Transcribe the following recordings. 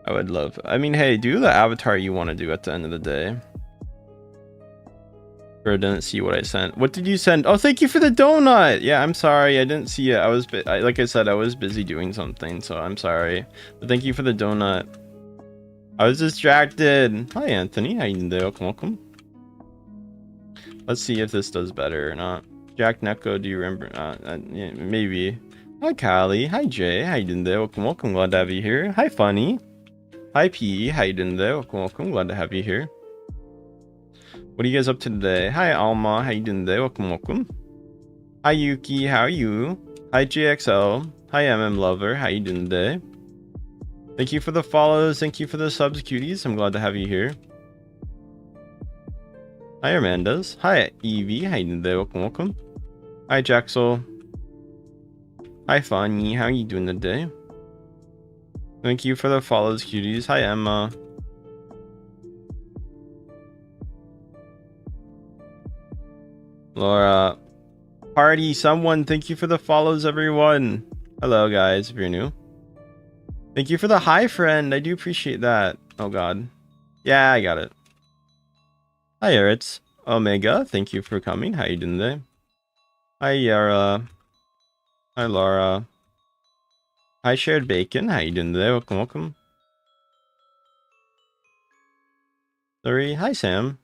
I would love. I mean, hey, do the avatar you want to do at the end of the day. Or didn't see what I sent. What did you send? Oh, thank you for the donut. Yeah, I'm sorry. I didn't see it. Like I said, I was busy doing something, so I'm sorry. But thank you for the donut. I was distracted. Hi, Anthony. How you doing? Welcome, welcome. Let's see if this does better or not. Jack Neko, do you remember? Yeah, maybe. Hi, Callie. Hi, Jay. How you doing there? Welcome, welcome. Glad to have you here. Hi, Funny. Hi, P. How you doing there? Welcome, welcome. Glad to have you here. What are you guys up to today? Hi, Alma. How you doing today? Welcome, welcome. Hi, Yuki. How are you? Hi, JXL. Hi, MM Lover. How you doing today? Thank you for the follows. Thank you for the subs, cuties. I'm glad to have you here. Hi, Amandas. Hi, Evie. How you doing today? Welcome, welcome. Hi, Jaxel. Hi, Fanny. How you doing today? Thank you for the follows, cuties. Hi, Emma. Laura. Party, someone. Thank you for the follows, everyone. Hello, guys, if you're new. Thank you for the hi, friend. I do appreciate that. Oh, God. Yeah, I got it. Hi, Eritz. Omega, thank you for coming. How you doing today? Hi, Yara. Hi, Laura. Hi, Shared Bacon. How you doing today? Welcome, welcome. Sorry. Hi, Sam.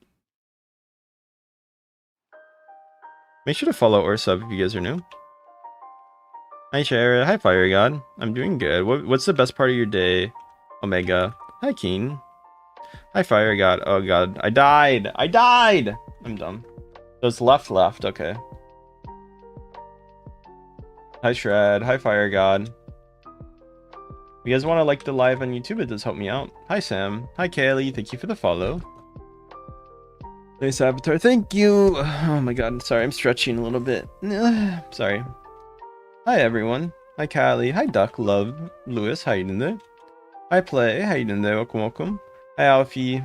Make sure to follow or sub if you guys are new. Hi, Shara. Hi, Fire God. I'm doing good. What's the best part of your day? Omega. Hi, Keen. Hi, Fire God. Oh, God. I died. I died. I'm dumb. So it's left. Okay. Hi, Shred. Hi, Fire God. If you guys want to like the live on YouTube, it does help me out. Hi, Sam. Hi, Kaylee. Thank you for the follow. Nice avatar. Thank you. Oh my god. Sorry, I'm stretching a little bit. Sorry. Hi, everyone. Hi, Kylie. Hi, Duck Love. Lewis. How you doing there? Hi, Play. How you doing there? Welcome, welcome. Hi, Alfie.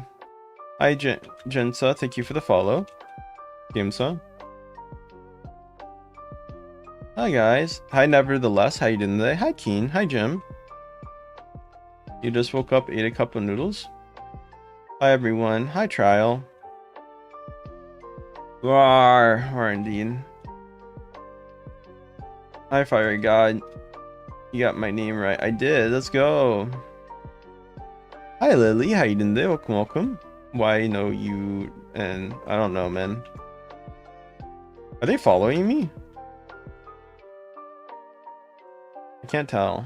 Hi, Jensa. Thank you for the follow. Gamesa. Hi, guys. Hi, Nevertheless. How you doing today? Hi, Keen. Hi, Jim. You just woke up, ate a cup of noodles? Hi, everyone. Hi, Trial. Roar indeed. Hi, Fiery God. You got my name right. I did. Let's go. Hi, Lily. How you doing today? Welcome, welcome. Why know you and I don't know, man. Are they following me? I can't tell.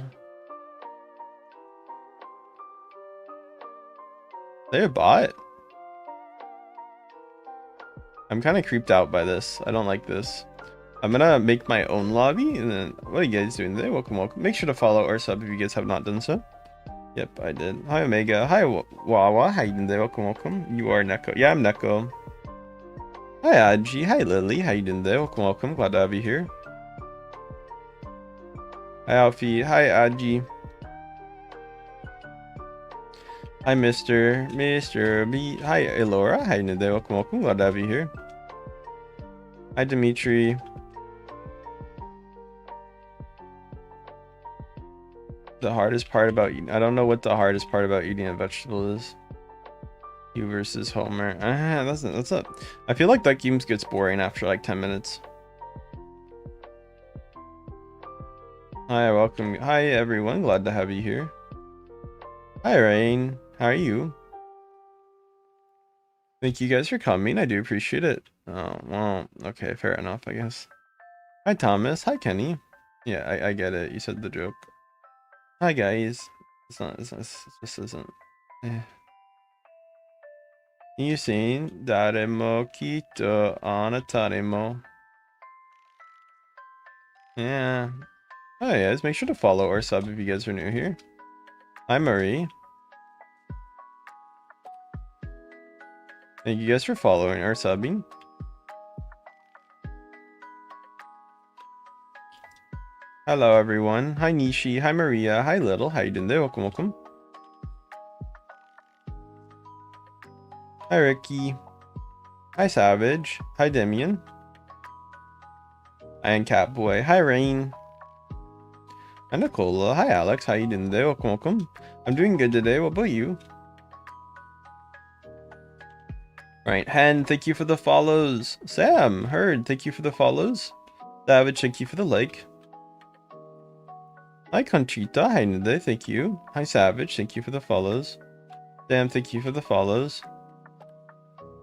They're a bot. I'm kind of creeped out by this. I don't like this. I'm gonna make my own lobby and then what are you guys doing today? Welcome, welcome. Make sure to follow or sub if you guys have not done so. Yep, I did. Hi, Omega. Hi, Wawa. How you doing today? Welcome, welcome. You are Neko. Yeah, I'm Neko. Hi, Aji. Hi, Lily. How you doing today? Welcome, welcome. Glad to have you here. Hi, Alfie. Hi, Aji. Hi, Mr. B. Hi, Elora. How you doing today? Welcome, welcome. Glad to have you here. Hi, Dimitri. The hardest part about eating. I don't know what the hardest part about eating a vegetable is. You versus Homer. That's not. I feel like that game gets boring after like 10 minutes. Hi, welcome. Hi, everyone. Glad to have you here. Hi, Rain. How are you? Thank you guys for coming. I do appreciate it. Oh, well, okay, fair enough, I guess. Hi, Thomas. Hi, Kenny. Yeah, I get it. You said the joke. Hi, guys. This isn't. Eh. You seen Daremo Kito Anataremo. Yeah. Oh, yeah, guys, make sure to follow or sub if you guys are new here. Hi, Marie. Thank you guys for following or subbing. Hello, everyone. Hi, Nishi. Hi, Maria. Hi, Little. How you doing there? Welcome, welcome. Hi, Ricky. Hi, Savage. Hi, Demian. Hi, and Catboy. Hi, Rain. And Nicola. Hi, Alex. How you doing today? Welcome, welcome. I'm doing good today. What about you? Right, Hen, thank you for the follows. Sam, Heard, thank you for the follows. Savage, thank you for the like. Hi, Conchita. Hi, Nide. Thank you. Hi, Savage. Thank you for the follows. Sam, thank you for the follows.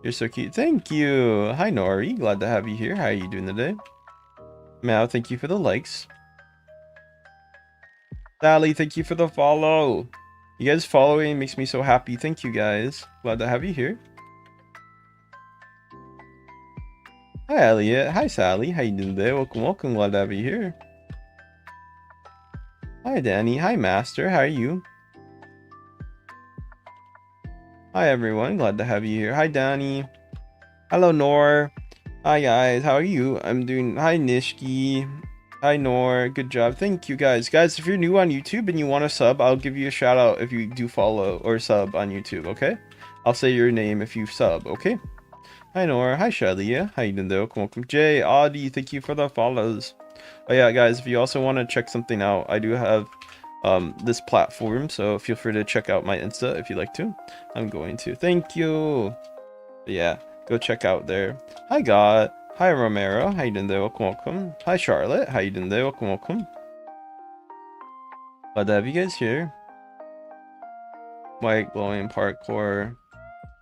You're so cute. Thank you. Hi, Nori. Glad to have you here. How are you doing today? Mao, thank you for the likes. Sally, thank you for the follow. You guys following makes me so happy. Thank you, guys. Glad to have you here. Hi, Elliot. Hi, Sally. How you doing today? Welcome, welcome. Glad to have you here. Hi, Danny. Hi, Master. How are you? Hi, everyone. Glad to have you here. Hi, Danny. Hello, Nor. Hi, guys. How are you? I'm doing... Hi, Nishki. Hi, Nor. Good job. Thank you, guys. Guys, if you're new on YouTube and you want to sub, I'll give you a shout out if you do follow or sub on YouTube, okay? I'll say your name if you sub, okay? Hi, Nor. Hi, Shalia. How you doing, though? Welcome. Jay, Audie, thank you for the follows. Oh, yeah, guys, if you also want to check something out, I do have this platform, so feel free to check out my Insta if you like to. I'm going to. Thank you. But yeah, go check out there. Hi, God. Hi, Romero. How you doing there? Welcome, welcome. Hi, Charlotte. How you doing there? Welcome, welcome. Glad to have you guys here. White glowing parkour.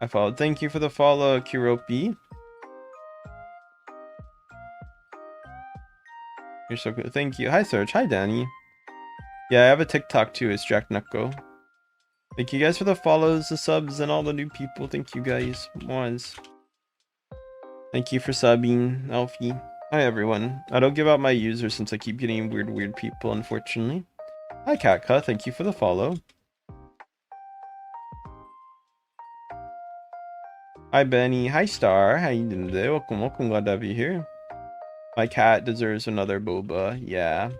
I followed. Thank you for the follow, Kiropi. You're so good. Thank you. Hi, Serge. Hi, Danny. Yeah, I have a TikTok too. It's Jack Nucko. Thank you guys for the follows, the subs, and all the new people. Thank you guys. Once. Thank you for subbing, Alfie. Hi, everyone. I don't give out my user since I keep getting weird people, unfortunately. Hi, Katka. Thank you for the follow. Hi, Benny. Hi, Star. How you doing today? Welcome, welcome. Glad to have you here. My cat deserves another boba. Yeah.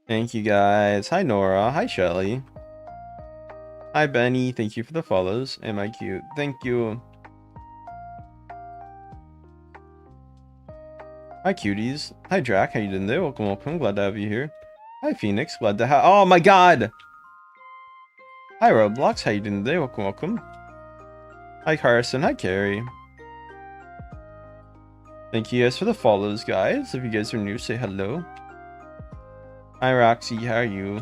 Thank you, guys. Hi, Nora. Hi, Shelly. Hi, Benny. Thank you for the follows. Am I cute? Thank you. Hi, cuties. Hi, Drac. How you doing there? Welcome, welcome. Glad to have you here. Hi, Phoenix. Glad to have... Oh, my God! Hi, Roblox. How you doing today? Welcome, welcome. Hi, Carson. Hi, Carrie. Thank you guys for the follows, guys. If you guys are new, say hello. Hi, Roxy. How are you?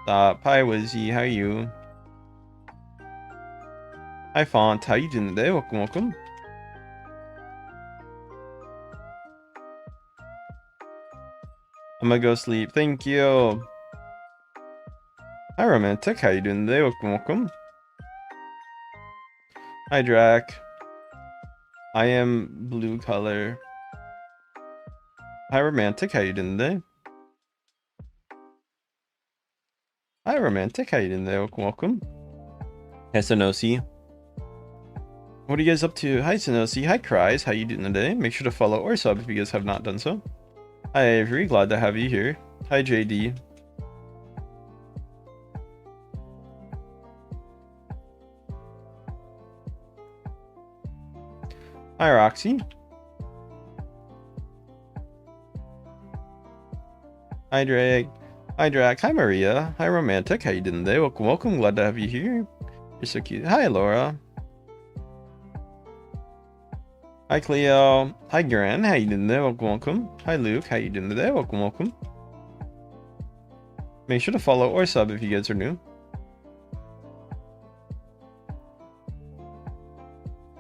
Stop. Hi, Wizzy. How are you? Hi, Font. How you doing today? Welcome, welcome. I'm gonna go sleep. Thank you. Hi, Romantic. How you doing today? Welcome, welcome. Hi, Drac. I am blue color. Hi, Romantic. How you doing today? Hi, Romantic. How you doing today? Welcome, welcome. Hi, Sonosi. What are you guys up to? Hi, Sonosi. Hi, Cries. How you doing today? Make sure to follow or sub if you guys have not done so. Hi, Avery. Glad to have you here. Hi, JD. Hi, Roxy. Hi, Drake. Hi, Drac. Hi, Maria. Hi, Romantic. How you doing today? Welcome, welcome. Glad to have you here. You're so cute. Hi, Laura. Hi, Cleo. Hi, Gran. How you doing today? Welcome, welcome. Hi, Luke. How you doing today? Welcome, welcome. Make sure to follow or sub if you guys are new.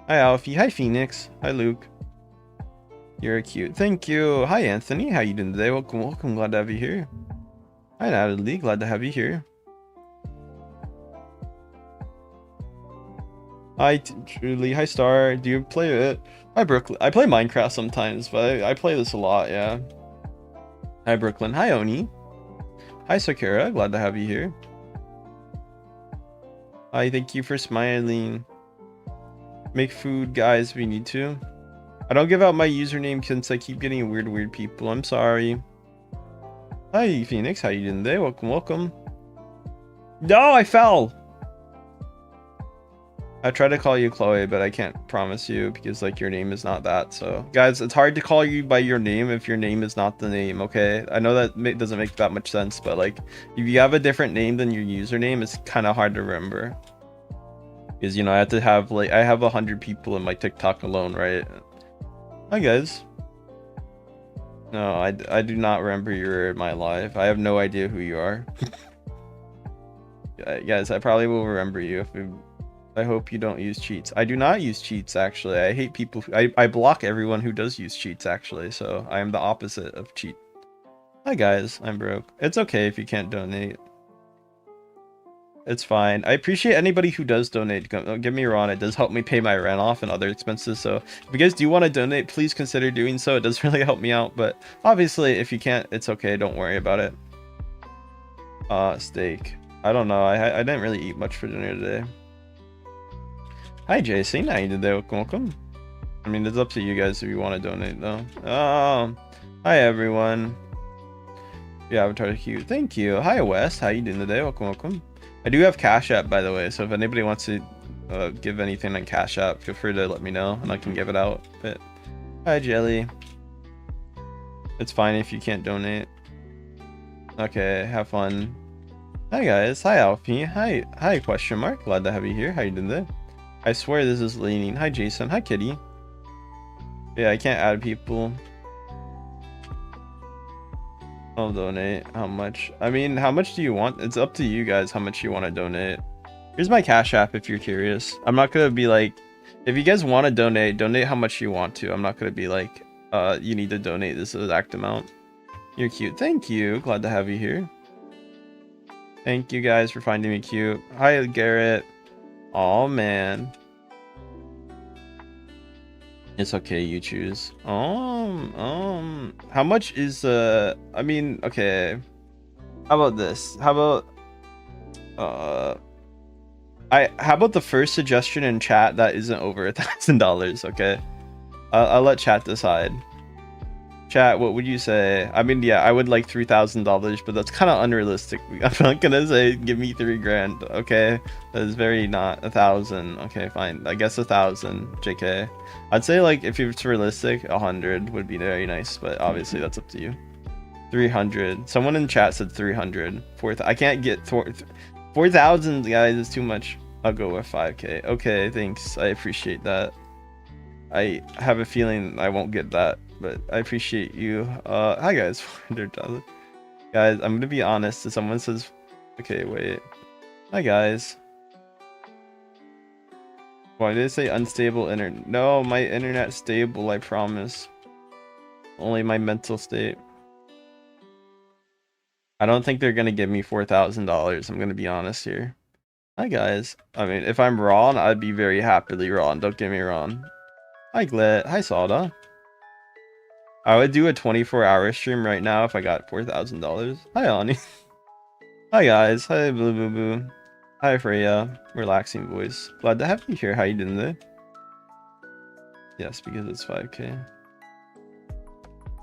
Hi, Alfie. Hi, Phoenix. Hi, Luke. You're cute. Thank you. Hi, Anthony. How you doing today? Welcome, welcome. Glad to have you here. Hi, Natalie. Glad to have you here. Hi, Truly. Hi, Star. Do you play it? Hi, Brooklyn. I play Minecraft sometimes, but I play this a lot, yeah. Hi, Brooklyn. Hi, Oni. Hi, Sakura. Glad to have you here. Hi, thank you for smiling. Make food, guys, if we need to. I don't give out my username since I keep getting weird people. I'm sorry. Hi, Phoenix. How you doing today? Welcome, welcome. No, I fell. I try to call you Chloe, but I can't promise you because like your name is not that. So guys, it's hard to call you by your name if your name is not the name. Okay, I know that doesn't make that much sense, but like if you have a different name than your username, it's kind of hard to remember. Because you know I have to have like I have 100 people in my TikTok alone, right? Hi guys. No, I do not remember you're in my life. I have no idea who you are. Guys, I probably will remember you if we. I hope you don't use cheats. I do not use cheats, actually. I hate people. I block everyone who does use cheats, actually. So I am the opposite of cheat. Hi, guys. I'm broke. It's okay if you can't donate. It's fine. I appreciate anybody who does donate. Don't get me wrong. It does help me pay my rent off and other expenses. So if you guys do want to donate, please consider doing so. It does really help me out. But obviously, if you can't, it's okay. Don't worry about it. Steak. I don't know. I didn't really eat much for dinner today. Hi Jason, how you doing? Welcome. I mean, it's up to you guys if you want to donate though. Hi everyone. Yeah, avatar cute. Thank you. Hi Wes, how you doing today? Welcome. I do have Cash App, by the way, so if anybody wants to give anything on Cash App, feel free to let me know and I can give it out. But hi Jelly. It's fine if you can't donate. Okay, have fun. Hi guys. Hi Alfie. Hi question mark. Glad to have you here. How you doing today? I swear this is leaning. Hi Jason. Hi Kitty. Yeah, I can't add people. I'll donate. How much? I mean, how much do you want? It's up to you guys how much you want to donate. Here's my Cash App if you're curious. I'm not gonna be like, if you guys want to donate how much you want to. I'm not gonna be like, you need to donate this exact amount. You're cute. Thank you. Glad to have you here. Thank you guys for finding me cute. Hi Garrett. Oh man. It's okay, you choose. How much is I mean, okay. How about this? How about how about the first suggestion in chat that isn't over $1,000, okay? I'll let chat decide. Chat, what would you say? I mean, yeah, I would like $3,000, but that's kind of unrealistic. I'm not gonna say give me 3 grand, okay? That is very not 1,000. Okay, fine. I guess 1,000. JK. I'd say like if it's realistic, 100 would be very nice, but obviously that's up to you. 300. Someone in chat said 300. I can't get 4,000, guys. Is too much. I'll go with 5K. Okay, thanks. I appreciate that. I have a feeling I won't get that, but I appreciate you. Hi guys, 400,000. Guys, I'm gonna be honest. If someone says, okay, wait. Hi guys. Why did it say unstable internet? No, my internet's stable. I promise. Only my mental state. I don't think they're gonna give me $4,000. I'm gonna be honest here. Hi guys. I mean, if I'm wrong, I'd be very happily wrong. Don't get me wrong. Hi Glit. Hi Salda. I would do a 24-hour stream right now if I got $4,000. Hi Ani. Hi guys. Hi Blue Boo Boo. Hi Freya. Relaxing voice. Glad to have you here. How you doing today? Yes, because it's 5K.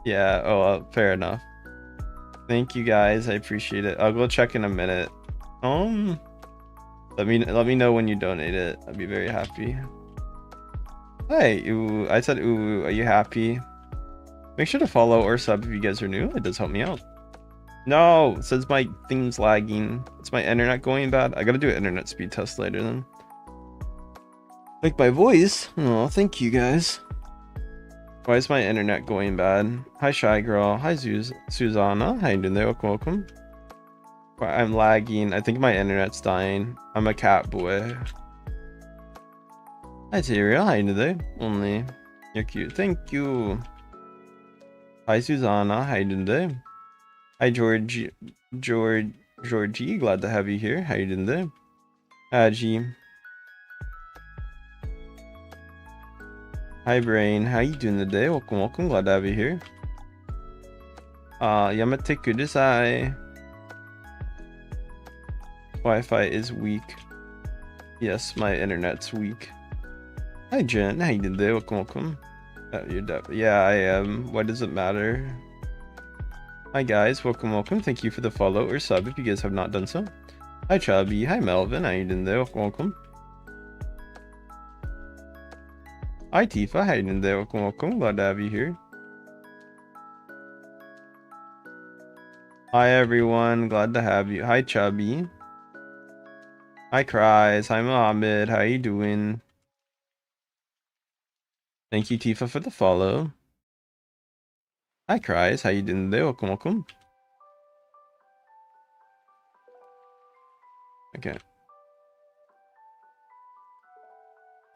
Yeah. Oh, fair enough. Thank you guys. I appreciate it. I'll go check in a minute. Let me know when you donate it. I'd be very happy. Hi, ooh, I said ooh, are you happy? Make sure to follow or sub if you guys are new. It does help me out. No, it says my thing's lagging. It's my internet going bad. I gotta do an internet speed test later then. Like my voice. Oh, thank you guys. Why is my internet going bad? Hi, Shy Girl. Hi, Susanna. How you doing there? Welcome. I'm lagging. I think my internet's dying. I'm a cat boy. Hi, Tyriel. How you doing today? Only. You're cute. Thank you. Hi, Susanna. How you doing today? Hi, Georgie. Glad to have you here. How you doing today? Haji. Hi, Brain. How you doing today? Welcome. Glad to have you here. Yamate kudasai. Wi-Fi is weak. Yes, my internet's weak. Hi, Jen. How you doing today? Welcome. Yeah, I am. Why does it matter? Hi, guys. Welcome. Thank you for the follow or sub if you guys have not done so. Hi, Chubby. Hi, Melvin. How you doing today? Welcome. Hi Tifa, how you doing there? Welcome, welcome. Glad to have you here. Hi everyone, glad to have you. Hi Chubby. Hi Cries. Hi Mohammed. How you doing? Thank you Tifa for the follow. Hi Cries. How you doing there? Welcome, welcome. Okay.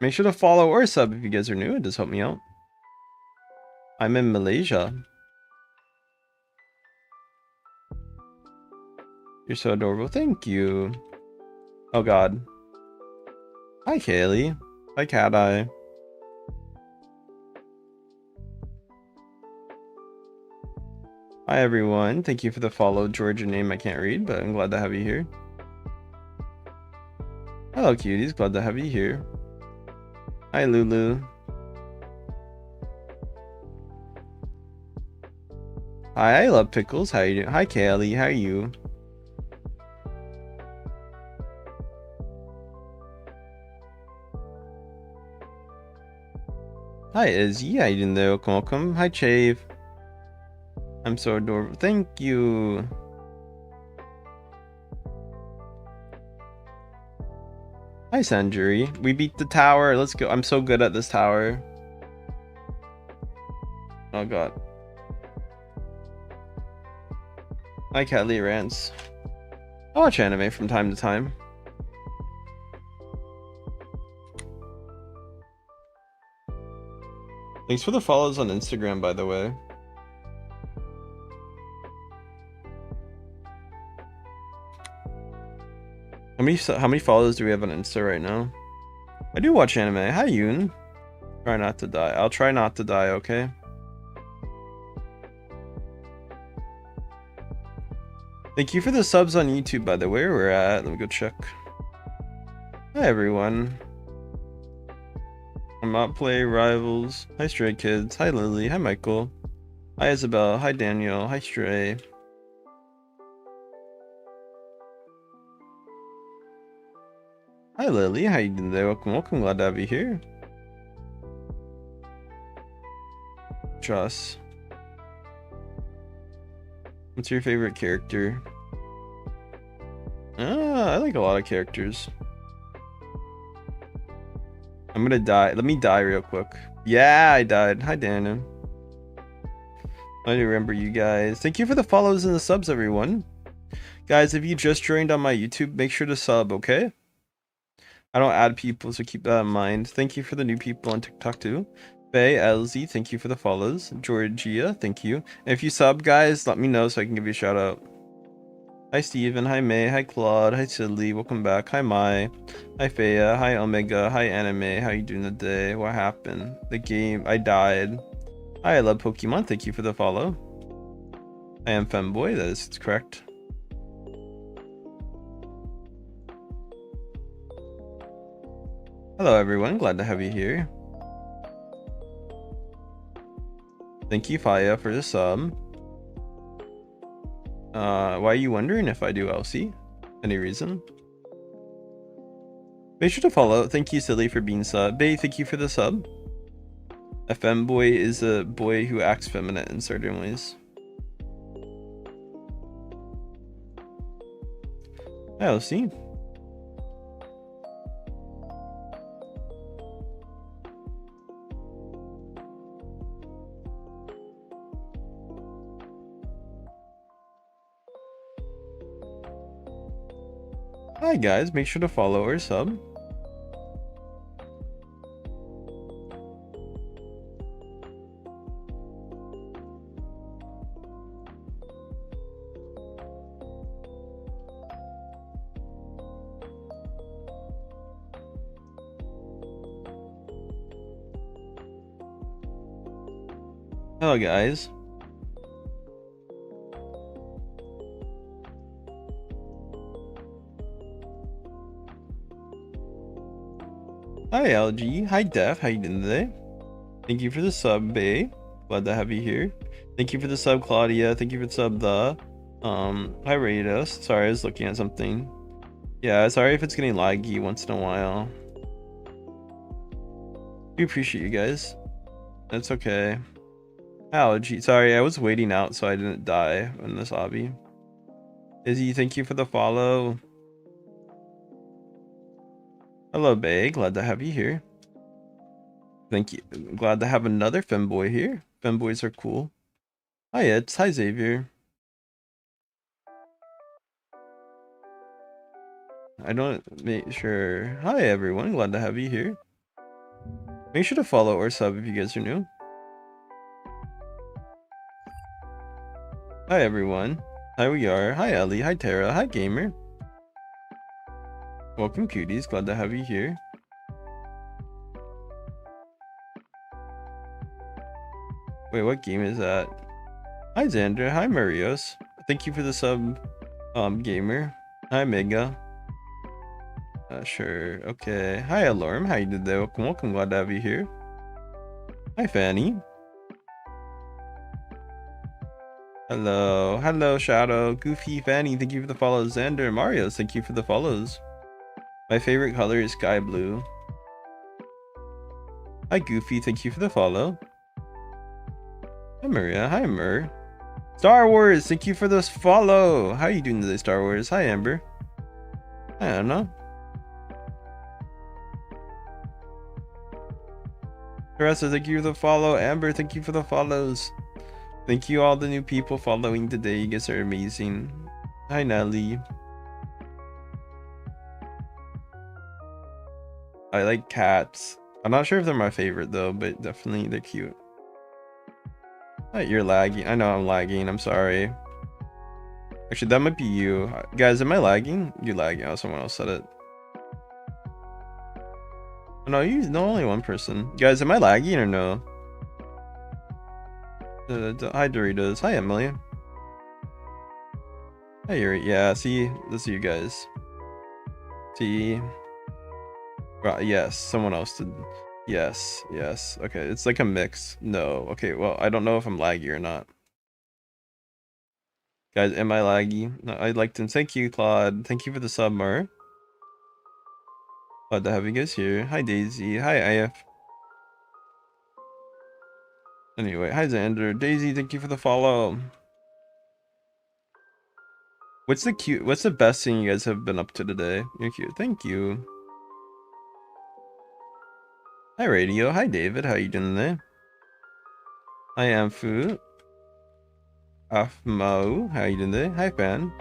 Make sure to follow or sub if you guys are new. It does help me out. I'm in Malaysia. You're so adorable. Thank you. Oh god. Hi Kaylee. Hi Cat Eye. Hi everyone. Thank you for the follow. Georgia name I can't read, but I'm glad to have you here. Hello cuties. Glad to have you here. Hi Lulu. Hi, I love pickles. How you doing? Hi Kaylee. How are you? Hi Izzy. How you doing there? Welcome, welcome. Hi Chave. I'm so adorable. Thank you. Hi Sanjuri. We beat the tower. Let's go. I'm so good at this tower. Oh god. Hi Catley Rants. I watch anime from time to time. Thanks for the follows on Instagram, by the way. How many followers do we have on Insta right now? I do watch anime. Hi Yoon. Try not to die. I'll try not to die, okay? Thank you for the subs on YouTube, by the way. Where we're at. Let me go check. Hi everyone. I'm not play rivals. Hi Stray Kids. Hi Lily. Hi Michael. Hi Isabel. Hi Daniel. Hi Stray. Hi Lily. How you doing there? Welcome, welcome. Glad to have you here. Joss. What's your favorite character? I like a lot of characters. I'm gonna die. Let me die real quick. Yeah, I died. Hi, Dana. I remember you guys. Thank you for the follows and the subs, everyone. Guys, if you just joined on my YouTube, make sure to sub, okay? I don't add people, so keep that in mind. Thank you for the new people on TikTok, too. Faye, LZ, thank you for the follows. Georgia, thank you. And if you sub, guys, let me know so I can give you a shout out. Hi Steven, hi May, hi Claude, hi Sidley, welcome back, hi Mai, hi Faya, hi Omega, hi Anime, how you doing today? What happened? The game, I died. Hi, I love Pokemon, thank you for the follow. I am Femboy, that is correct. Hello everyone, glad to have you here. Thank you Faya for the sub. Why are you wondering if I do LC? Any reason? Make sure to follow. Thank you, Silly, for being sub. Bay, thank you for the sub. A femboy is a boy who acts feminine in certain ways. I'll see. Hi guys, make sure to follow or sub. Hello guys. Hi LG. Hi Def. How you doing today? Thank you for the sub, Bay. Glad to have you here. Thank you for the sub, Claudia. Thank you for the sub, the. Hi Radius. Sorry, I was looking at something. Yeah, sorry if it's getting laggy once in a while. We appreciate you guys. That's okay. Allergy. Sorry, I was waiting out so I didn't die in this hobby. Izzy, thank you for the follow. Hello, Bay. Glad to have you here. Thank you. Glad to have another femboy here. Femboys are cool. Hi, Eds. Hi, Xavier. I don't make sure. Hi, everyone. Glad to have you here. Make sure to follow or sub if you guys are new. Hi, everyone. Hi, we are. Hi, Ellie. Hi, Tara. Hi, Gamer. Welcome, cuties. Glad to have you here. Wait, what game is that? Hi, Xander. Hi, Marios. Thank you for the sub, Gamer. Hi, Mega. Sure. Okay. Hi, Alarm. How you did there? Welcome, welcome. Glad to have you here. Hi, Fanny. Hello. Hello, Shadow. Goofy, Fanny. Thank you for the follows. Xander, Marios. Thank you for the follows. My favorite color is sky blue. Hi, Goofy. Thank you for the follow. Hi, Maria. Hi, Mur. Star Wars. Thank you for this follow. How are you doing today, Star Wars? Hi, Amber. I don't know. Teresa, thank you for the follow. Amber, thank you for the follows. Thank you all the new people following today. You guys are amazing. Hi, Nelly. I like cats. I'm not sure if they're my favorite though, but definitely they're cute. You're lagging. I know I'm lagging. I'm sorry. Actually, that might be you. Guys, am I lagging? You lagging. Oh, someone else said it. No, only one person. Guys, am I lagging or no? Hi, Doritos. Hi, Emily. Hi, Yuri. Yeah, see, this is you guys. See. Right, yes, someone else did. Yes, yes. Okay, it's like a mix. No. Okay, well, I don't know if I'm laggy or not. Guys, am I laggy? No, I'd like to thank you, Claude. Thank you for the sub, Mar. Glad to have you guys here. Hi, Daisy. Hi, IF. Anyway, hi, Xander. Daisy, thank you for the follow. What's the best thing you guys have been up to today? You're cute. Thank you. Hi, Radio. Hi, David. How you doing today? Hi, Amfu. Afmo. How you doing today? Hi, Fan.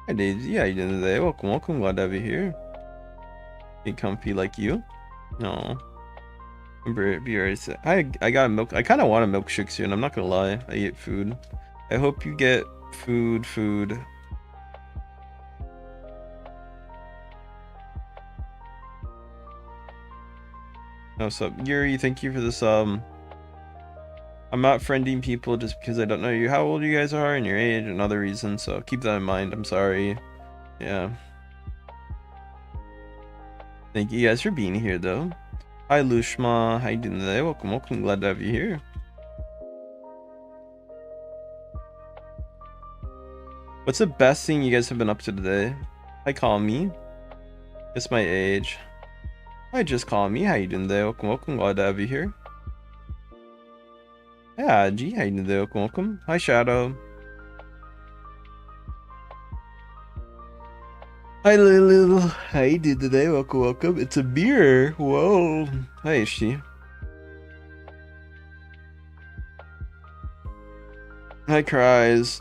Hi, Daisy. How you doing today? Welcome, welcome. Glad to have you here. Be comfy like you. No. Be already set. I got milk. I kind of want a milkshake soon. I'm not gonna lie. I ate food. I hope you get food. No sub. Yuri, thank you for the sub. I'm not friending people just because I don't know how old you guys are and your age and other reasons, so keep that in mind. I'm sorry. Yeah. Thank you guys for being here though. Hi Lushma, how you doing today? Welcome, welcome. Glad to have you here. What's the best thing you guys have been up to today? Hi, call me. It's my age. Hi, just call me. How you doing today? Welcome, welcome. Glad to have you here. Yeah, G, how you doing today? Welcome, welcome. Hi, Shadow. Hi, Lil. How you doing today? Welcome, welcome. It's a beer. Whoa. Hi, Ishi. Hi, Cries.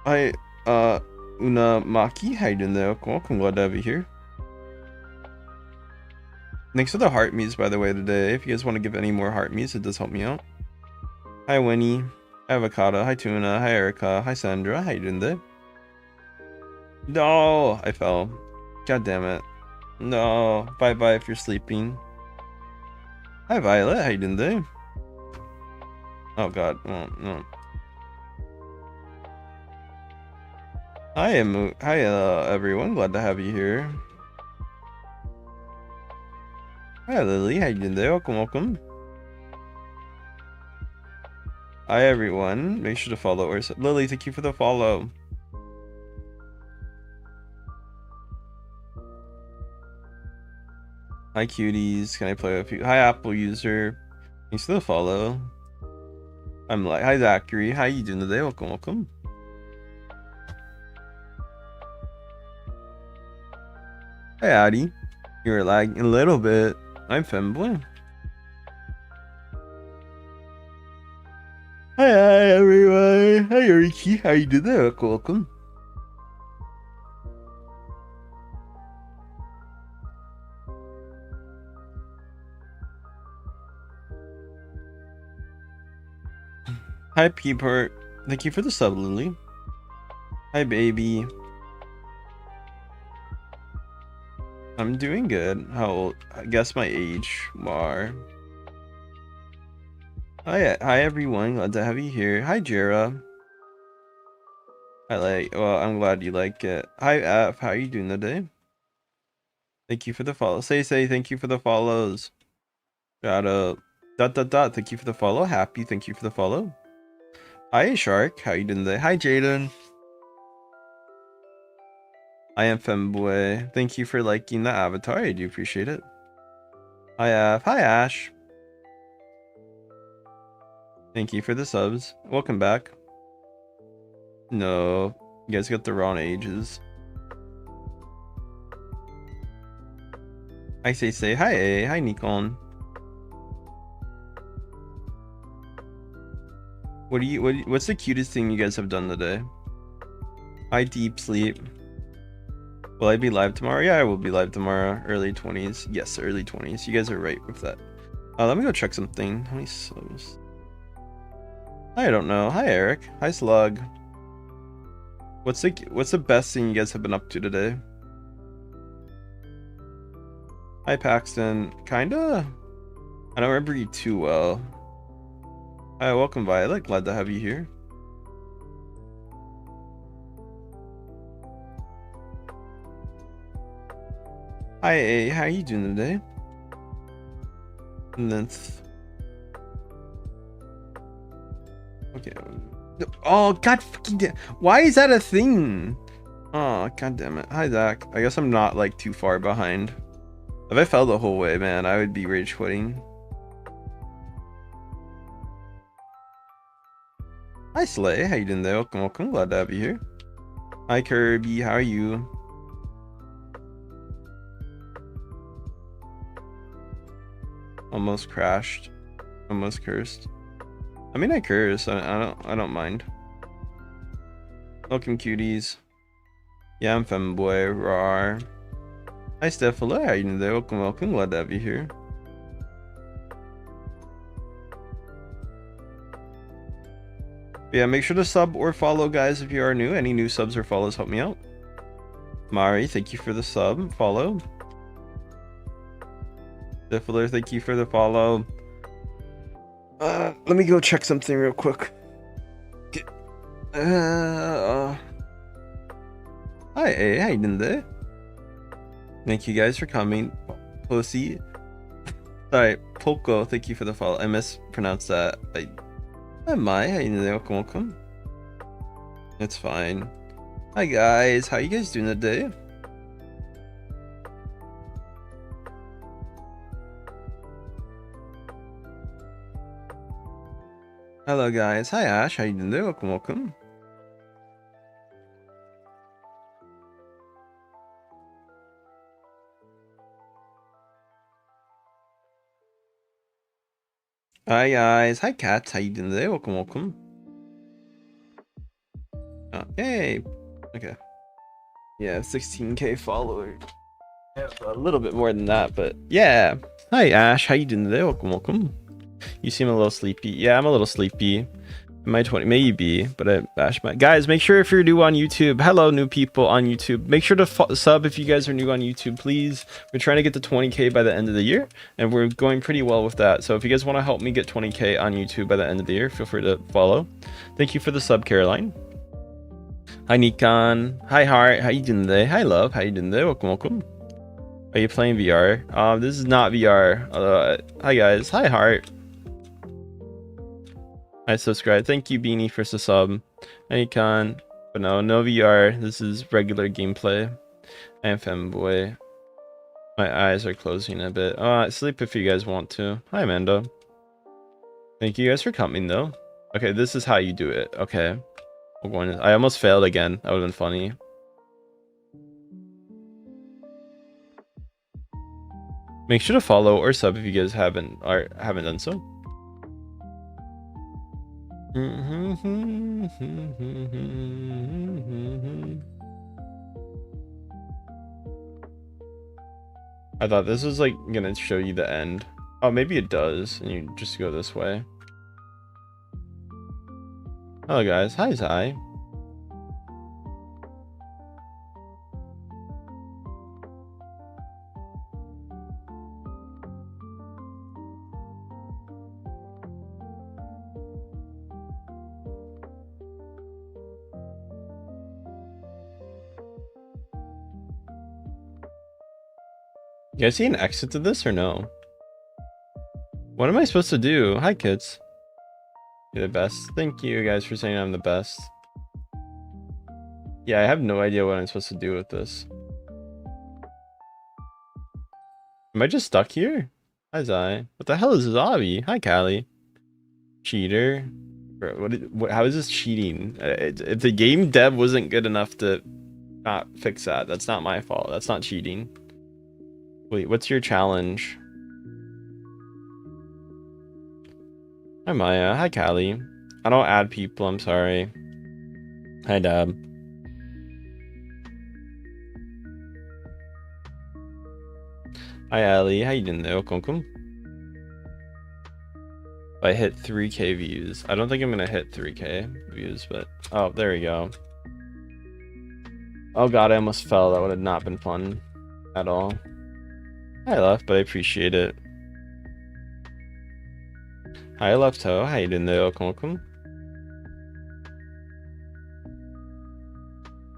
Hi, Una Maki. How you doing today? Welcome, welcome. Glad to have you here. Thanks for the heart me's, by the way, today. If you guys want to give any more heart me's, it does help me out. Hi, Winnie. Hi, Avocado. Hi, Tuna. Hi, Erica. Hi, Sandra. How you doing today? No, I fell. God damn it. No. Bye-bye if you're sleeping. Hi, Violet. How you doing today? Oh, God. Oh, no. Hi, everyone. Glad to have you here. Hi, Lily. How you doing today? Welcome, welcome. Hi, everyone. Make sure to follow or Lily, thank you for the follow. Hi cuties, can I play with you? Hi Apple user, thanks for the follow. I'm like, hi Zachary, how you doing today? Welcome, welcome. Hi Addy, you're lagging a little bit. I'm Femboy. Hi everyone. Hi Ricky, how you doing there? Welcome. Hi Peepert, thank you for the sub, Lily. Hi baby. I'm doing good. How old? I guess my age. Mar. Hi everyone. Glad to have you here. Hi Jera. Well, I'm glad you like it. Hi F. How are you doing today? Thank you for the follow. Say thank you for the follows. Shout out. Dot. Thank you for the follow. Happy. Thank you for the follow. Hi Shark. How you doing today? Hi Jaden. I am Femboy. Thank you for liking the avatar. I do appreciate it. Hi F. Hi Ash. Thank you for the subs. Welcome back. No, you guys got the wrong ages. I say hi A. Hi Nikon. What's the cutest thing you guys have done today? Hi Deep Sleep. Will I be live tomorrow? Yeah, I will be live tomorrow. Early 20s. Yes, early 20s. You guys are right with that. Let me go check something. How many subs? I don't know. Hi Eric. Hi Slug. What's the best thing you guys have been up to today? Hi Paxton. Kinda. I don't remember you too well. Hi, welcome Violet. Glad to have you here. Hi A. How are you doing today? And then okay. Oh god fucking damn. Why is that a thing? Oh god damn it. Hi Zach. I guess I'm not like too far behind. If I fell the whole way, man, I would be rage quitting. Hi Slay, how you doing there? Welcome. Glad to have you here. Hi Kirby, how are you? Almost crashed. Almost cursed. I mean I curse. I don't mind. Welcome cuties. Yeah, I'm Femboy. Rar. Hi Stefala, how you doing there? Welcome. Glad to have you here. Yeah, make sure to sub or follow, guys, if you are new. Any new subs or follows help me out. Mari, thank you for the sub. Follow. Diffler, thank you for the follow. Let me go check something real quick. Hi, A, how you doing there? Thank you guys for coming. Pussy. Sorry, Poco, thank you for the follow. I mispronounced that. Hi, Mai, how you doing there? Welcome. It's fine. Hi, guys. How you guys doing today? Hello, guys. Hi, Ash. How you doing there? Welcome. Hi, guys. Hi, Cats. How you doing today? Welcome. Yay. Okay. Yeah, 16k followers. I have a little bit more than that, but yeah. Hi, Ash. How you doing today? Welcome. You seem a little sleepy. Yeah, I'm a little sleepy. My 20 maybe, but I bashed my guys. Make sure if you're new on YouTube, hello new people on YouTube, make sure to sub if you guys are new on YouTube, please. We're trying to get to 20k by the end of the year, and we're going pretty well with that. So if you guys want to help me get 20k on YouTube by the end of the year, feel free to follow. Thank you for the sub, Caroline. Hi Nikon. Hi Heart. How you doing today? Hi Love. How you doing today? Welcome. Are you playing VR? This is not VR. Hi guys. Hi Heart. I subscribe. Thank you, Beanie, for the sub. Nikon. But no VR. This is regular gameplay. I am Femboy. My eyes are closing a bit. Sleep if you guys want to. Hi, Amanda. Thank you guys for coming, though. Okay, this is how you do it. Okay. We're going to... I almost failed again. That would have been funny. Make sure to follow or sub if you guys haven't done so. I thought this was like gonna show you the end. Oh, maybe it does, and you just go this way. Hello guys, hi Zai. You guys see an exit to this or no? What am I supposed to do? Hi kids. You're the best. Thank you guys for saying I'm the best. Yeah, I have no idea what I'm supposed to do with this. Am I just stuck here? Hi Zai. What the hell is Zabi? Hi Callie. Cheater. Bro, how is this cheating? If the game dev wasn't good enough to not fix that, that's not my fault. That's not cheating. Wait, what's your challenge? Hi Maya. Hi Callie. I don't add people, I'm sorry. Hi Dab. Hi Ali. How you doing there? Welcome. I hit 3k views. I don't think I'm gonna hit 3k views, but oh, there we go. Oh god, I almost fell. That would have not been fun at all. I left, but I appreciate it. Hi, Left Toe. How you doing there? Welcome.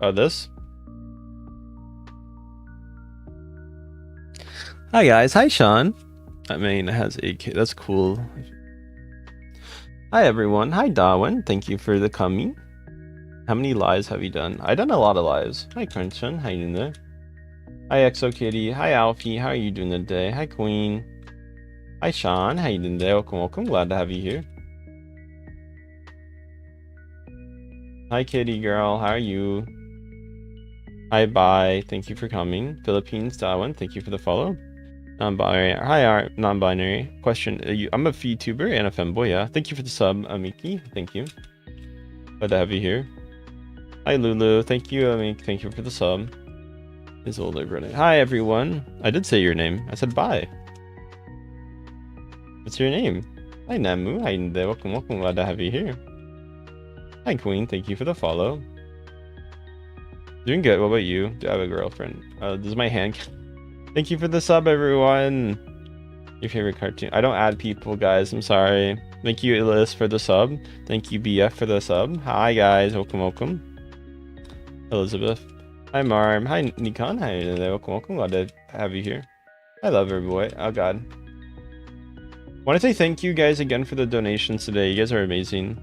Oh, this? Hi, guys. Hi, Sean. I mean, it has 8k. That's cool. Hi, everyone. Hi, Darwin. Thank you for the coming. How many lives have you done? I've done a lot of lives. Hi, Crunchon. How you doing there? Hi, ExoKitty. Hi, Alfie. How are you doing today? Hi, Queen. Hi, Sean. How you doing today? Welcome. Glad to have you here. Hi, Kitty girl. How are you? Hi, bye. Thank you for coming. Philippines, Darwin. Thank you for the follow. Non-binary. Hi, Art. Non-binary. Question. I'm a VTuber and a femboy. Yeah. Thank you for the sub, Amiki. Thank you. Glad to have you here. Hi, Lulu. Thank you, Amik. Thank you for the sub. His older brother. Hi, everyone. I did say your name. I said bye. What's your name? Hi, Namu. Hi, welcome. Glad to have you here. Hi, Queen. Thank you for the follow. Doing good. What about you? Do I have a girlfriend? This is my hand. Thank you for the sub, everyone. Your favorite cartoon. I don't add people, guys. I'm sorry. Thank you, Elis, for the sub. Thank you, BF, for the sub. Hi, guys. Welcome. Elizabeth. Hi, Marm. Hi, Nikon. Hi, welcome. Glad to have you here. I love her, boy. Oh, God. Want to say thank you, guys, again for the donations today. You guys are amazing.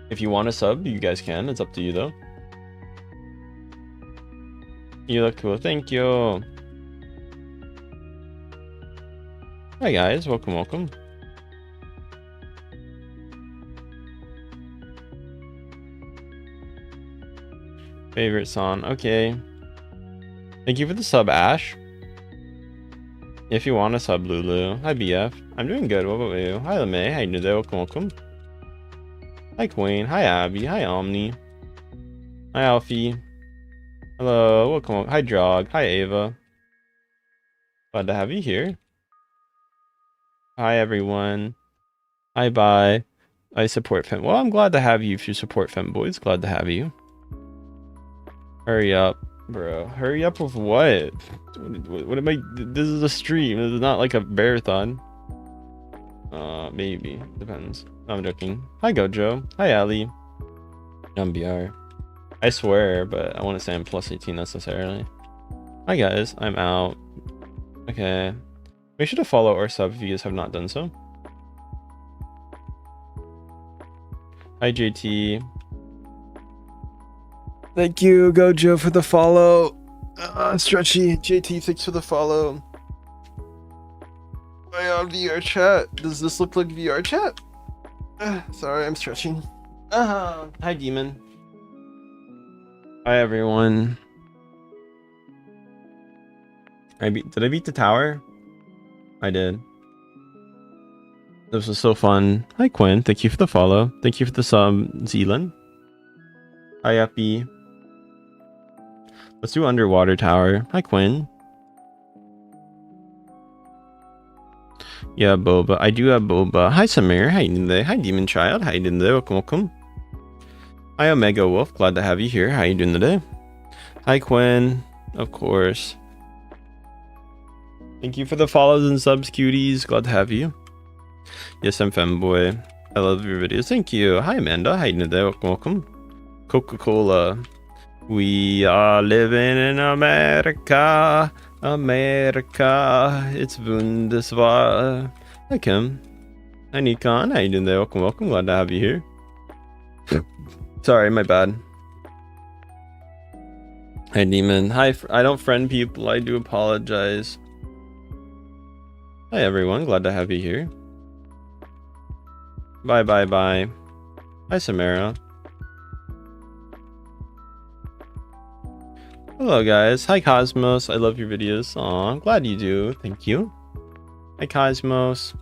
If you want to sub, you guys can. It's up to you, though. You look cool. Thank you. Hi, guys. Welcome. Favorite song. Okay. Thank you for the sub, Ash. If you want to sub, Lulu. Hi, BF. I'm doing good. What about you? Hi, LeMay. How you doing? Welcome. Hi, Queen. Hi, Abby. Hi, Omni. Hi, Alfie. Hello. Welcome. Hi, Jog. Hi, Ava. Glad to have you here. Hi, everyone. Hi, bye. I support Fem. Well, I'm glad to have you if you support Femboys. Glad to have you. Hurry up, bro. Hurry up with what? What am I? This is a stream. This is not like a marathon. Maybe. Depends. No, I'm joking. Hi, Gojo. Hi, Ali. I'm BR. I swear, but I want to say I'm plus 18 necessarily. Hi, guys. I'm out. Okay. Make sure to follow or sub if you guys have not done so. Hi, JT. Thank you, Gojo, for the follow. Stretchy. JT, thanks for the follow. I on VR chat? Does this look like VR chat? Sorry, I'm stretching. Hi, Demon. Hi, everyone. Did I beat the tower? I did. This was so fun. Hi, Quinn. Thank you for the follow. Thank you for the sub, Zealand. Hi, Uppy. Let's do underwater tower. Hi, Quinn. Yeah, Boba. I do have Boba. Hi, Samir. How you doing today? Hi, Demon Child. How you doing today? Welcome, welcome. Hi, Omega Wolf. Glad to have you here. How you doing today? Hi, Quinn. Of course. Thank you for the follows and subs, cuties. Glad to have you. Yes, I'm Femboy. I love your videos. Thank you. Hi, Amanda. How you doing today? Welcome, welcome. Coca-Cola. We are living in America. America. It's wunderbar. Hi, Kim. Hi, Nikon. How you doing there? Welcome, welcome. Glad to have you here. Sorry, my bad. Hi, Demon. Hi, I don't friend people. I do apologize. Hi, everyone. Glad to have you here. Bye, bye, bye. Hi, Samara. Hello, guys. Hi, Cosmos. I love your videos. Aw, glad you do. Thank you. Hi, Cosmos.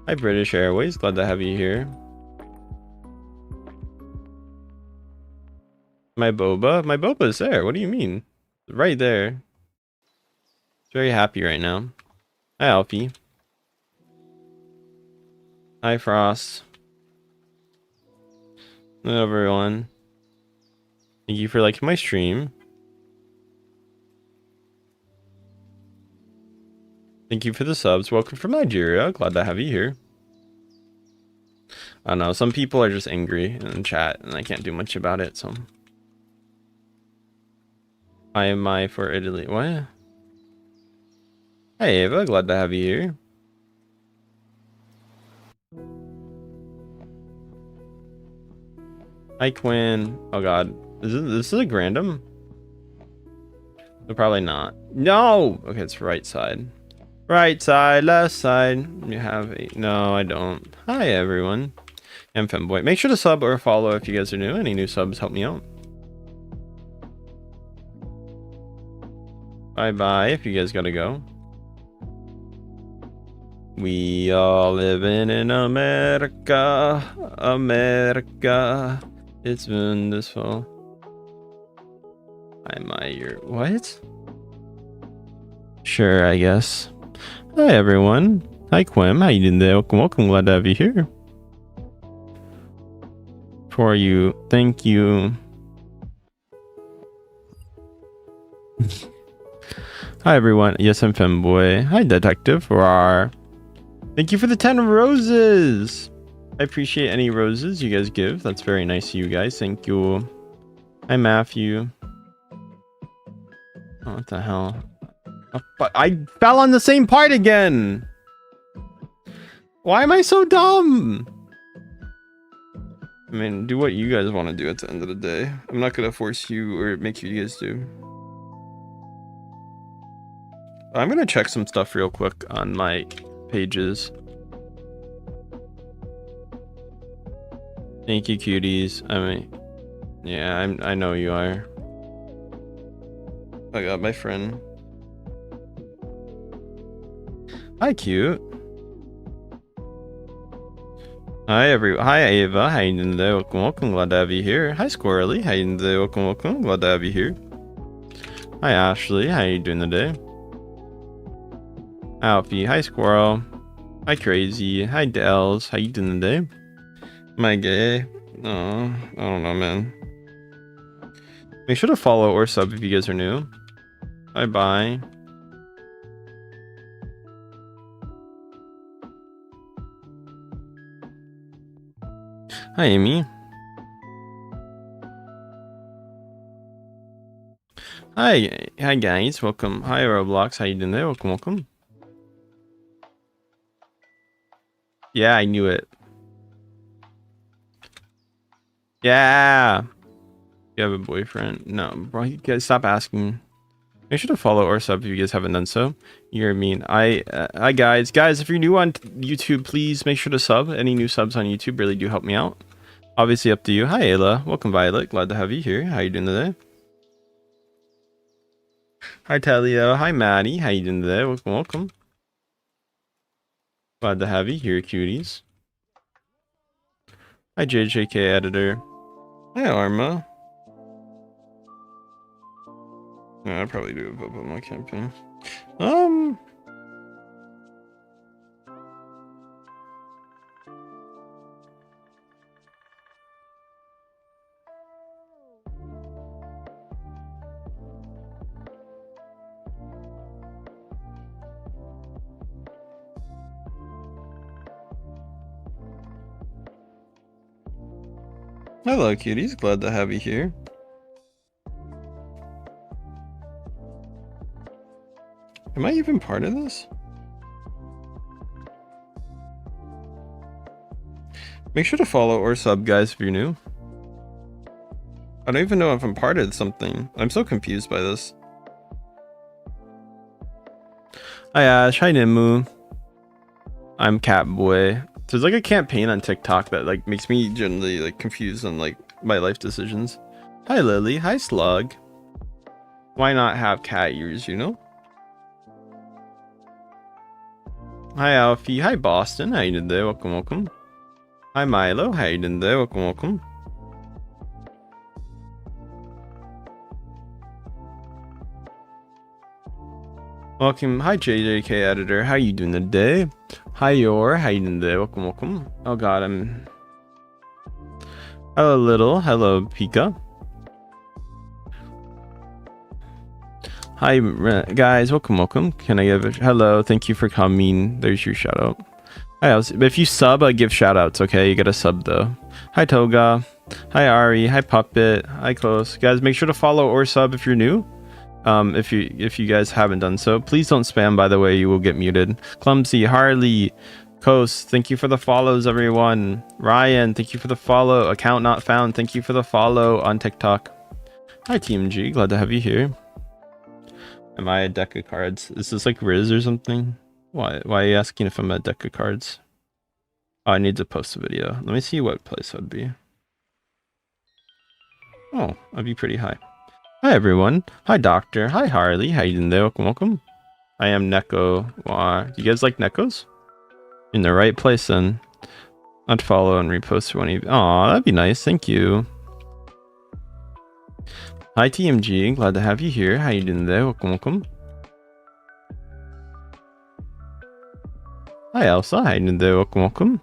Hi, British Airways. Glad to have you here. My boba? My boba is there. What do you mean? Right there. Very happy right now. Hi, Alfie. Hi, Frost. Hello, everyone. Thank you for liking my stream. Thank you for the subs. Welcome from Nigeria. Glad to have you here. I don't know. Some people are just angry in chat, and I can't do much about it, so... I am I for Italy. What? Hi, Ava. Glad to have you here. Hi, Quinn. Oh, God. This is a random? No, probably not. No! Okay, it's right side. Right side, left side. You have a... No, I don't. Hi, everyone. I'm Femboy. Make sure to sub or follow if you guys are new. Any new subs help me out. Bye-bye if you guys gotta go. We all living in America. America. It's wonderful. Am I your... What? Sure, I guess. Hi, everyone. Hi, Quim. How you doing today? Welcome, welcome. Glad to have you here. For you. Thank you. Hi, everyone. Yes, I'm Femboy. Hi, Detective. Rawr. Thank you for the 10 roses. I appreciate any roses you guys give. That's very nice of you guys. Thank you. Hi, Matthew. Oh, what the hell? Oh, but I fell on the same part again. Why am I so dumb? I mean, do what you guys want to do at the end of the day. I'm not going to force you or make you guys do. I'm going to check some stuff real quick on my pages. Thank you, cuties. I mean, yeah, I know you are. I got my friend. Hi, cute. Hi, Hi, Ava. How you doing today? Welcome, welcome. Glad to have you here. Hi, Squirrely. How you doing today? Welcome, welcome. Glad to have you here. Hi, Ashley. How you doing today? Alfie. Hi, Squirrel. Hi, Crazy. Hi, Dells. How you doing today? Am I gay? Oh, I don't know, man. Make sure to follow or sub if you guys are new. Bye-bye. Hi, Amy. Hi guys. Welcome. Hi, Roblox. How you doing there? Welcome, welcome. Yeah, I knew it. Yeah. You have a boyfriend? No, bro. You guys stop asking. Make sure to follow or sub if you guys haven't done so. You're mean. Hi guys. Guys, if you're new on YouTube, please make sure to sub. Any new subs on YouTube really do help me out. Obviously up to you. Hi Ayla. Welcome Violet. Glad to have you here. How you doing today? Hi Talia. Hi Maddie. How you doing today? Welcome, welcome. Glad to have you here, cuties. Hi JJK editor. Hi Arma. Yeah, I probably do a vote on my campaign. Hello cuties, glad to have you here. Am I even part of this? Make sure to follow or sub, guys, if you're new. I don't even know if I'm part of something. I'm so confused by this. Hi Ash, hi Nimu. I'm Catboy. There's like a campaign on TikTok that like makes me generally like confused on like my life decisions. Hi Lily, hi Slug. Why not have cat ears, you know? Hi Alfie, hi Boston, how you doing there? Welcome, welcome. Hi Milo, how you doing there? Welcome, welcome. Welcome, hi JJK editor, how you doing today? Hi Yor, how you doing today? Welcome, welcome. Oh god, hello Little, hello Pika. Hi guys, welcome, welcome. Can I give a hello? Thank you for coming. There's your shout out. Hi, if you sub, I give shout outs, okay? You get a sub though. Hi Toga. Hi Ari. Hi Puppet. Hi Close. Guys, make sure to follow or sub if you're new. If you guys haven't done so, please don't spam, by the way, you will get muted. Clumsy, Harley, Coast, thank you for the follows, everyone. Ryan, thank you for the follow. Account not found, thank you for the follow on TikTok. Hi TMG, glad to have you here. Am I a deck of cards? Is this like Riz or something? Why are you asking if I'm a deck of cards? Oh, I need to post a video. Let me see what place I'd be. Oh, I'd be pretty high. Hi everyone. Hi Doctor. Hi Harley. How you doing there? Welcome, welcome. I am Neko. Wow. You guys like Nekos? In the right place then. I'd follow and repost one of you. Aw, that'd be nice. Thank you. Hi TMG. Glad to have you here. How you doing there? Welcome, welcome. Hi Elsa. How you doing there? Welcome, welcome.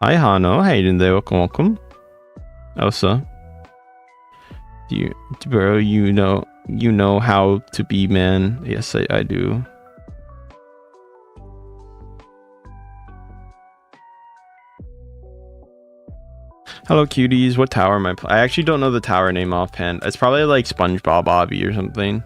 Hi Hano. How you doing there? Welcome, welcome. Elsa. Bro, you know how to be, man. Yes, I do. Hello cuties, what tower am I playing? I actually don't know the tower name offhand. It's probably like SpongeBob Obby or something.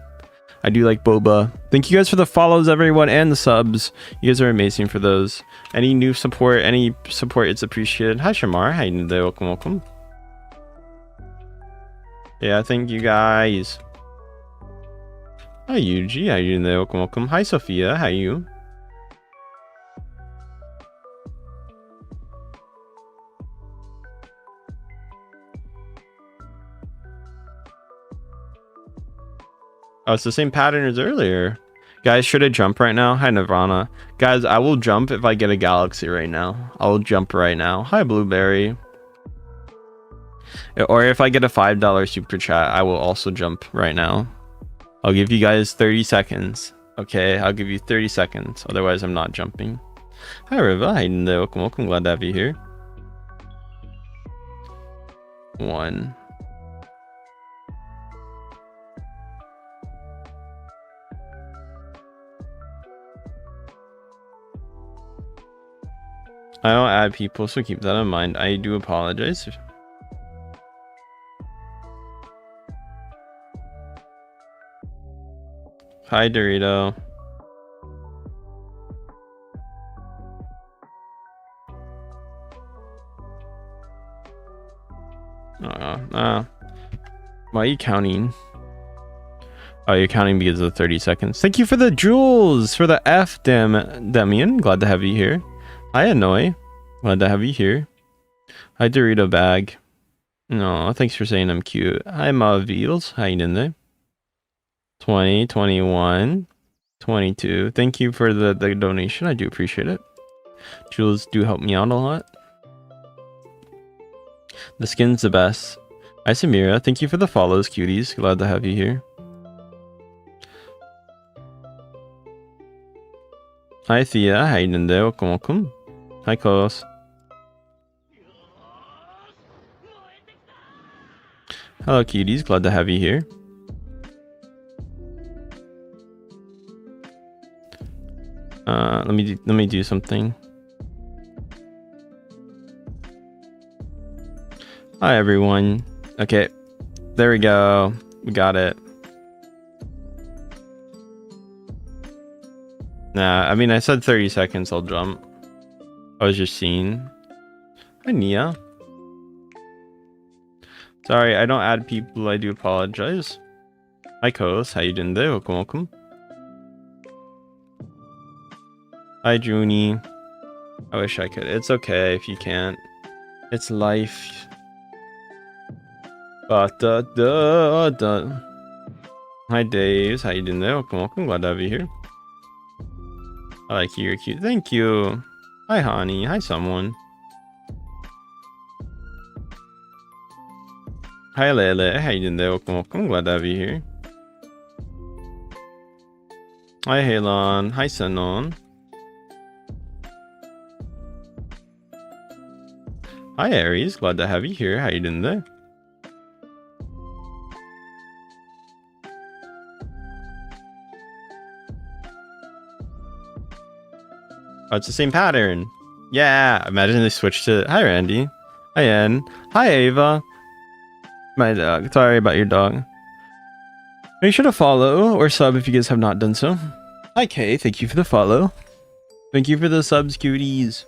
I do like boba. Thank you guys for the follows, everyone, and the subs. You guys are amazing for those. Any new support, it's appreciated. Hi Shamar, how you doing today? Welcome, welcome. Yeah, thank you guys. Hi Yuji, how you doing there? Welcome, welcome. Hi Sophia, how you? Oh, it's the same pattern as earlier. Guys, should I jump right now? Hi Nirvana. Guys, I will jump if I get a galaxy right now. I'll jump right now. Hi Blueberry. Or if I get a $5 super chat, I will also jump right now. I'll give you guys 30 seconds. Okay, I'll give you 30 seconds. Otherwise, I'm not jumping. Hi Riva. Hi welcome, welcome. Glad to have you here. 1. I don't add people, so keep that in mind. I do apologize. Hi Dorito. Why are you counting? Oh, you're counting because of the 30 seconds. Thank you for the jewels, for the F, Demian. Glad to have you here. Hi, Annoy. Glad to have you here. Hi, Dorito Bag. No, thanks for saying I'm cute. Hi, Maveels. How you doing there? 20, 21, 22. Thank you for the donation. I do appreciate it. Jewels do help me out a lot. The skin's the best. Hi, Samira. Thank you for the follows, cuties. Glad to have you here. Hi, Thea. How you doing there? Welcome, welcome. Hi, Carlos. Hello, cuties. Glad to have you here. Let me do something. Hi, everyone. Okay, there we go. We got it. Nah, I mean, I said 30 seconds. I'll jump. I was just seeing. Hi, Nia. Sorry, I don't add people. I do apologize. Hi, Kos. How you doing there? Welcome, welcome. Hi, Junie. I wish I could. It's okay if you can't. It's life. Hi, Daves. How you doing there? Welcome, welcome. Glad to have you here. I like you. You're cute. Thank you. Hi, Honey. Hi, someone. Hi, Lele. How you doing there? Welcome, welcome. Glad to have you here. Hi, Halon. Hi, Sanon. Hi, Aries. Glad to have you here. How you doing there? Oh, it's the same pattern. Yeah. Imagine they switched to. Hi, Randy. Hi, Ann. Hi, Ava. My dog. Sorry about your dog. Make sure to follow or sub if you guys have not done so. Hi, Kay. Thank you for the follow. Thank you for the subs, cuties.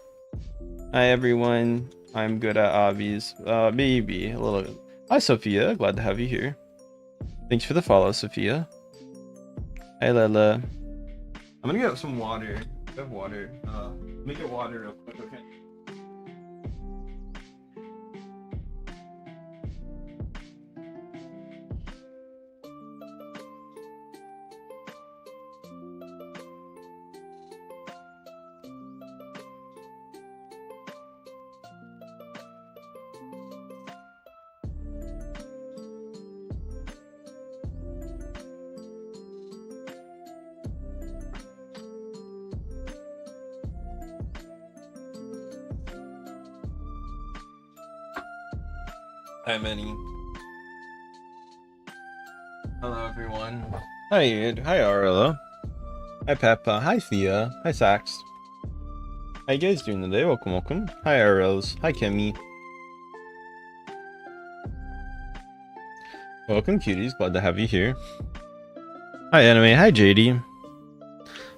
Hi, everyone. I'm good at obbies. Maybe a little. Hi, Sophia. Glad to have you here. Thanks for the follow, Sophia. Hi, Lela. I'm gonna get some water. I have water. Let me get water real quick, okay? Hi, Manny. Hello, everyone. Hi, Ed. Hi, Arla. Hi, Peppa. Hi, Thea. Hi, Sax. How you guys doing today? Welcome, welcome. Hi, Arrows. Hi, Kimmy. Welcome, cuties. Glad to have you here. Hi, Anime. Hi, JD.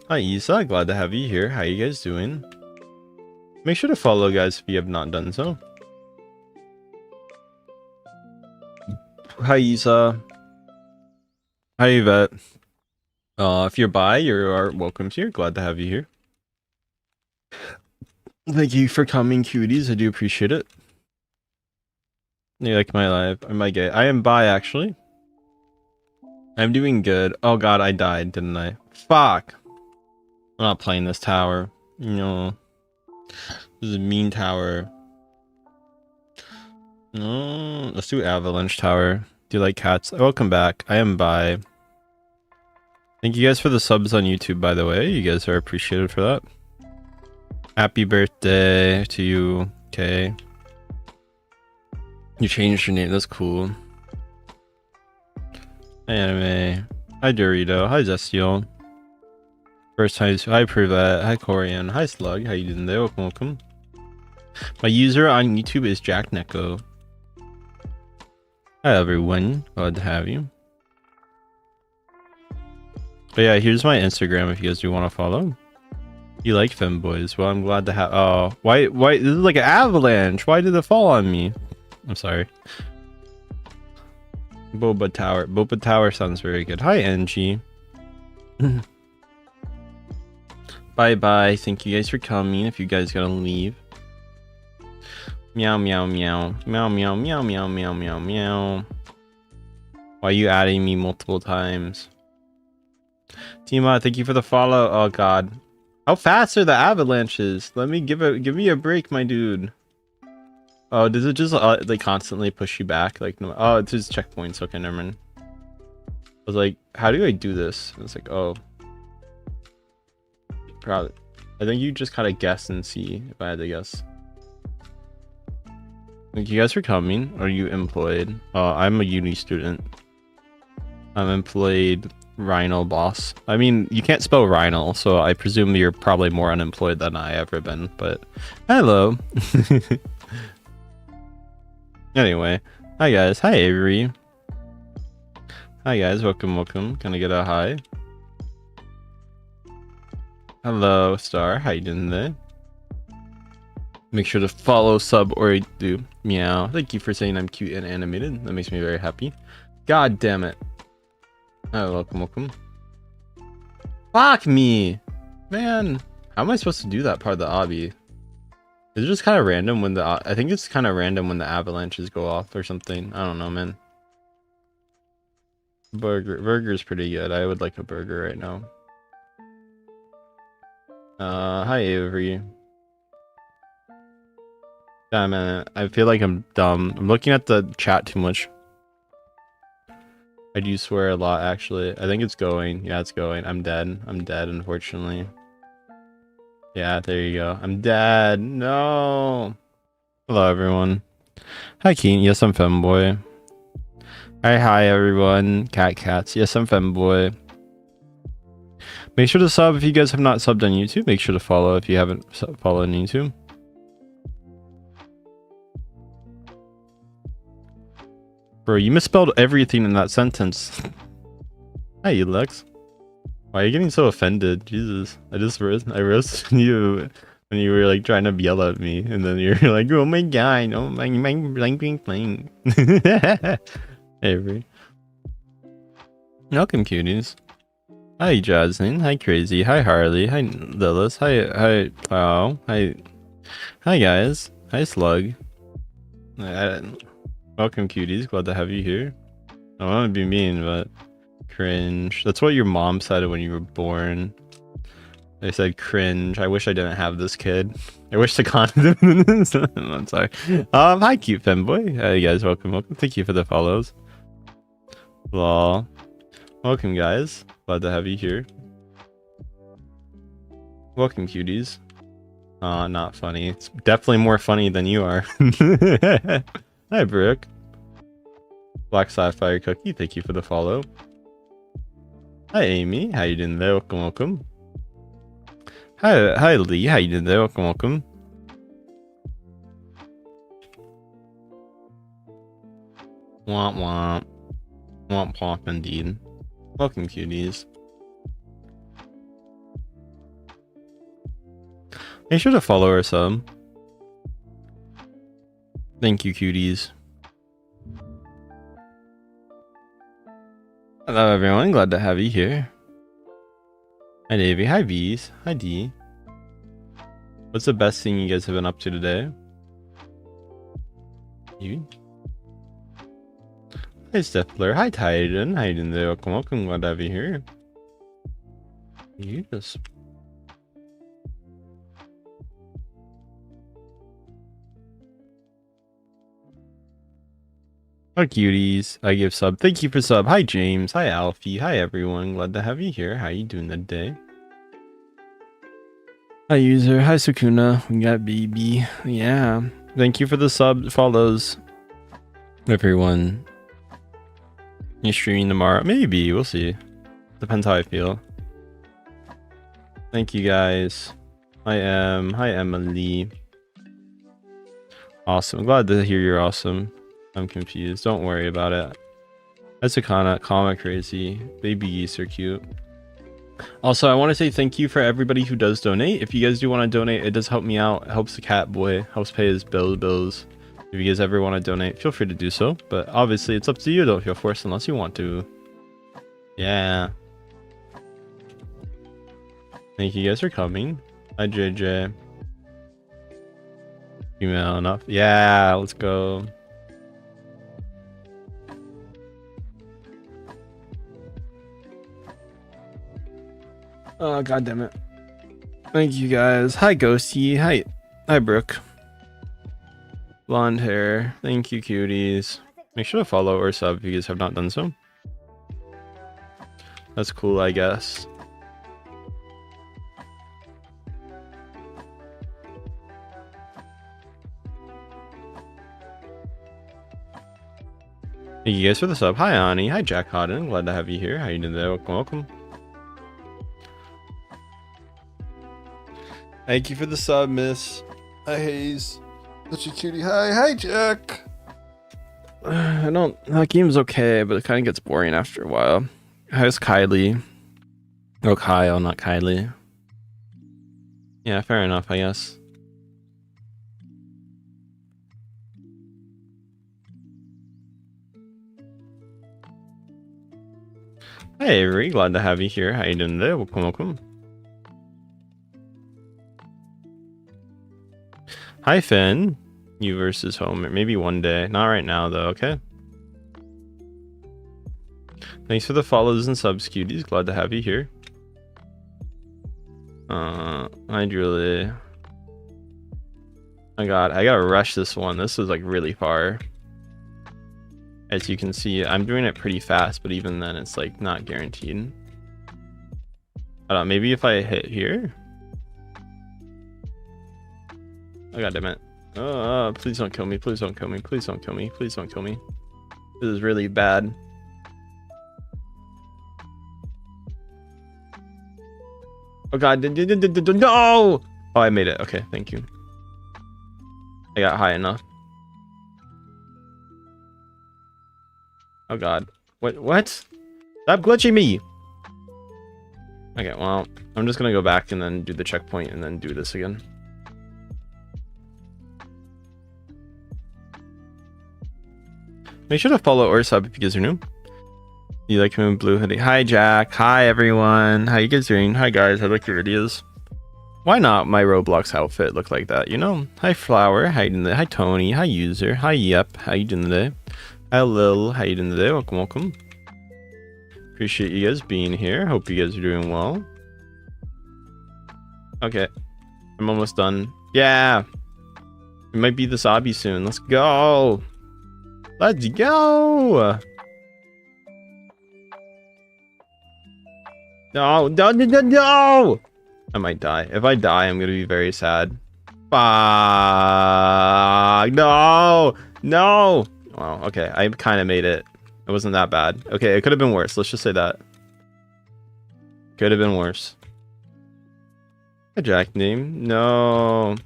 Hi, Isa. Glad to have you here. How you guys doing? Make sure to follow, guys, if you have not done so. Hi, Isa. Hi, Yvette. If you're by, you are welcome here. Glad to have you here. Thank you for coming, cuties. I do appreciate it. You like my life? Am I gay? I am bi, actually. I'm doing good. Oh god, I died, didn't I? Fuck. I'm not playing this tower. No. This is a mean tower. No. Let's do Avalanche Tower. Do you like cats? Welcome back. I am bi. Thank you guys for the subs on YouTube, by the way. You guys are appreciated for that. Happy birthday to you, okay? You changed your name. That's cool. Hi, Anime. Hi, Dorito. Hi, Zestiel. First time. Hi, Privet. Hi, Corian. Hi, Slug. How you doing there? Welcome, welcome. My user on YouTube is Jack Neko. Hi, everyone. Glad to have you. But yeah, here's my Instagram if you guys do want to follow. You like femboys? Well, I'm glad to have. Oh, why? This is like an avalanche. Why did it fall on me? I'm sorry. Boba Tower. Boba Tower sounds very good. Hi, Angie. Bye bye. Thank you guys for coming. If you guys gotta leave. Meow meow meow. Meow meow meow meow meow meow meow. Why are you adding me multiple times? Tima, thank you for the follow. Oh god. How fast are the avalanches? Let me give me a break, my dude. Oh, does it just like constantly push you back? Like no, oh, it's just checkpoints. Okay, never mind. I was like, how do I do this? And it's like, oh, probably. I think you just kind of guess and see if I had to guess. Thank you guys for coming. Are you employed? I'm a uni student. I'm employed. Rhino boss. I mean, you can't spell Rhino, so I presume you're probably more unemployed than I ever been. But hello. Anyway, hi guys. Hi Avery. Hi guys. Welcome. Can I get a hi? Hello Star. How you doing today? Make sure to follow, sub, or do. Meow. Thank you for saying I'm cute and animated. That makes me very happy. God damn it. Oh, welcome. Fuck me! Man, how am I supposed to do that part of the obby? Is it just kind of random when the... I think it's kind of random when the avalanches go off or something. I don't know, man. Burger's pretty good. I would like a burger right now. Hi Avery. Yeah, man, I feel like I'm dumb. I'm looking at the chat too much. I do swear a lot, actually. I think it's going. Yeah, it's going. I'm dead. I'm dead, unfortunately. Yeah, there you go. I'm dead. No. Hello, everyone. Hi, Keen. Yes, I'm femboy. Hi, everyone. Cats. Yes, I'm femboy. Make sure to sub if you guys have not subbed on YouTube. Make sure to follow if you haven't followed on YouTube. Bro, you misspelled everything in that sentence. Hi, Lex. Why are you getting so offended? Jesus. I roasted you when you were like trying to yell at me, and then you're like, oh my god, oh my blank. Hey, Avery. Welcome, cuties. Hi, Jasmine. Hi, Crazy. Hi, Harley. Hi, Lilith. Hi, Plow. Hi, guys. Hi, Slug. Welcome, cuties. Glad to have you here. I don't want to be mean, but cringe. That's what your mom said when you were born. They said cringe. I wish I didn't have this kid. I wish the condom. I'm sorry. Hi, cute femboy. Hey guys, welcome. Thank you for the follows. Lol. Welcome, guys. Glad to have you here. Welcome, cuties. Not funny. It's definitely more funny than you are. Hi, Brooke. Black Sapphire Cookie, thank you for the follow. Hi, Amy. How you doing there? Welcome. Hi, Lee. How you doing there? Welcome. Womp womp, indeed. Welcome, cuties. Make sure to follow or sub. Thank you, cuties. Hello, everyone. Glad to have you here. Hi, Davey. Hi, Bees. Hi, D. What's the best thing you guys have been up to today? You? Hi, Steffler. Hi, Titan. How you doing there? Welcome. Glad to have you here. You just... Hi, cuties. I give sub. Thank you for sub. Hi, James. Hi, Alfie. Hi, everyone. Glad to have you here. How you doing today? Hi, user. Hi, Sukuna. We got BB. Yeah. Thank you for the sub follows, everyone. You streaming tomorrow? Maybe. We'll see. Depends how I feel. Thank you, guys. Hi, Emily. Awesome. Glad to hear you're awesome. I'm confused. Don't worry about it. That's a comic crazy. Baby geese are cute. Also, I want to say thank you for everybody who does donate. If you guys do want to donate, it does help me out. It helps the cat boy. Helps pay his bills. If you guys ever want to donate, feel free to do so. But obviously, it's up to you. Don't feel forced unless you want to. Yeah. Thank you guys for coming. Hi, JJ. Female enough. Yeah, let's go. Oh, god damn it. Thank you guys. Hi, Ghosty. Hi, Brooke. Blonde hair. Thank you, cuties. Make sure to follow or sub if you guys have not done so. That's cool, I guess. Thank you guys for the sub. Hi, Ani. Hi, Jack Hodden. Glad to have you here. How you doing today? Welcome, welcome. Thank you for the sub, miss. Hi, Hayes. Such a cutie. Hi, Jack. That game's okay, but it kind of gets boring after a while. How's Kylie? Oh, Kyle, not Kylie. Yeah, fair enough, I guess. Hey, Avery, glad to have you here. How you doing today? Welcome, welcome. Hi, Finn. You versus Homer. Maybe one day. Not right now, though, okay? Thanks for the follows and subs, cuties. Glad to have you here. Hi, Julie. Oh god, I gotta rush this one. This was like really far. As you can see, I'm doing it pretty fast, but even then it's like not guaranteed. I don't know, maybe if I hit here? Oh god damn it. Oh, please don't kill me, please don't kill me, please don't kill me, please don't kill me. This is really bad. Oh god, no! Oh, I made it. Okay, thank you. I got high enough. Oh god. What? Stop glitching me! Okay, well, I'm just gonna go back and then do the checkpoint and then do this again. Make sure to follow or sub if you guys are new. You like him in blue hoodie. Hi, Jack. Hi, everyone. How you guys doing? Hi, guys. I like your videos. Why not my Roblox outfit look like that, you know? Hi, Flower. How you doing today? Hi, Tony. Hi, User. Hi, Yep. How you doing today? Hi, Lil. How you doing today? Welcome, welcome. Appreciate you guys being here. Hope you guys are doing well. Okay. I'm almost done. Yeah. It might be the Sabi soon. Let's go. Let's go. No, no, no, no, no! I might die. If I die, I'm gonna be very sad. Fuck! No! No! Wow, okay. I kind of made it. It wasn't that bad. Okay, it could have been worse. Let's just say that. Could have been worse. Hi, Jack name. No.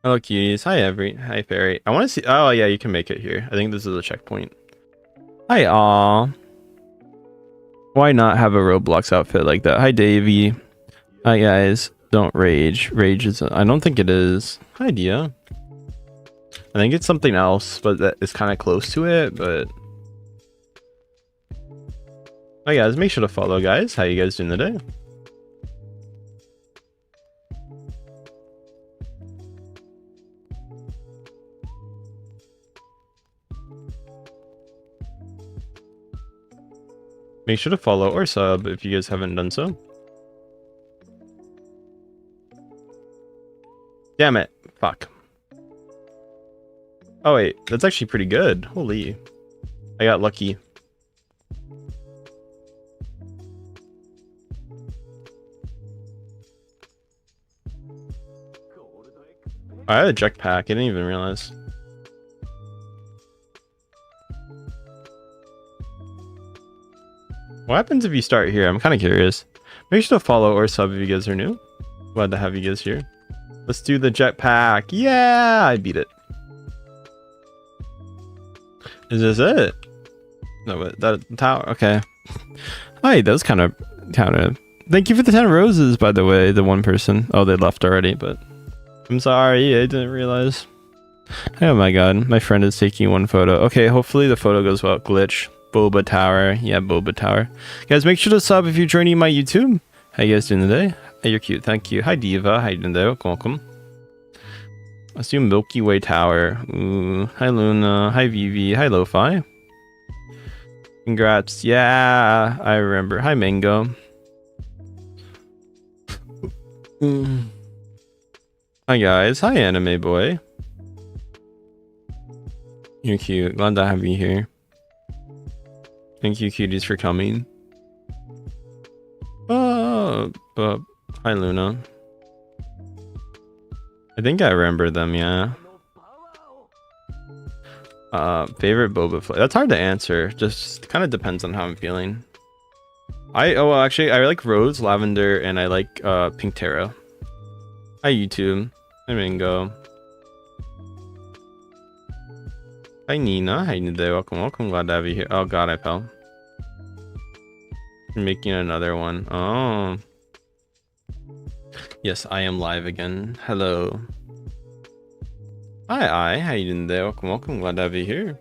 Hello, cuties. Hi, Hi, Fairy. I want to see... Oh, yeah, you can make it here. I think this is a checkpoint. Hi, aw. Why not have a Roblox outfit like that? Hi, Davey. Hi, guys. Don't rage. Rage is... I don't think it is. Hi, Dia. I think it's something else, but that is kind of close to it, but... Hi, guys. Make sure to follow, guys. How you guys doing today? Make sure to follow or sub if you guys haven't done so. Damn it. Fuck. Oh wait, that's actually pretty good. Holy. I got lucky. I had a jetpack. I didn't even realize. What happens if you start here? I'm kind of curious. Make sure to follow or sub if you guys are new. Glad to have you guys here. Let's do the jetpack. Yeah, I beat it. Is this it? No, but that tower. Okay. Hi, that was kind of. Thank you for the 10 roses, by the way. The one person. Oh, they left already, but I'm sorry, I didn't realize. Oh my god, my friend is taking one photo. Okay, hopefully the photo goes well. Glitch. Boba Tower. Yeah, Boba Tower. Guys, make sure to sub if you're joining my YouTube. How you guys doing today? Hey, you're cute. Thank you. Hi, Diva. How you doing today? Welcome. Let's do Milky Way Tower. Ooh. Hi, Luna. Hi, Vivi. Hi, Lo-Fi. Congrats. Yeah, I remember. Hi, Mango. Hi, guys. Hi, Anime Boy. You're cute. Glad to have you here. Thank you, cuties, for coming. Hi, Luna. I think I remember them, yeah. Favorite boba flavor. That's hard to answer. Just kind of depends on how I'm feeling. Well, actually, I like rose, lavender, and I like pink taro. Hi, YouTube. Hi, Mango. Hi, Nina. How you doing today? Welcome. Glad to have you here. Oh god, I fell. I'm making another one. Oh. Yes, I am live again. Hello. Hi, how you doing today? Welcome. Glad to have you here.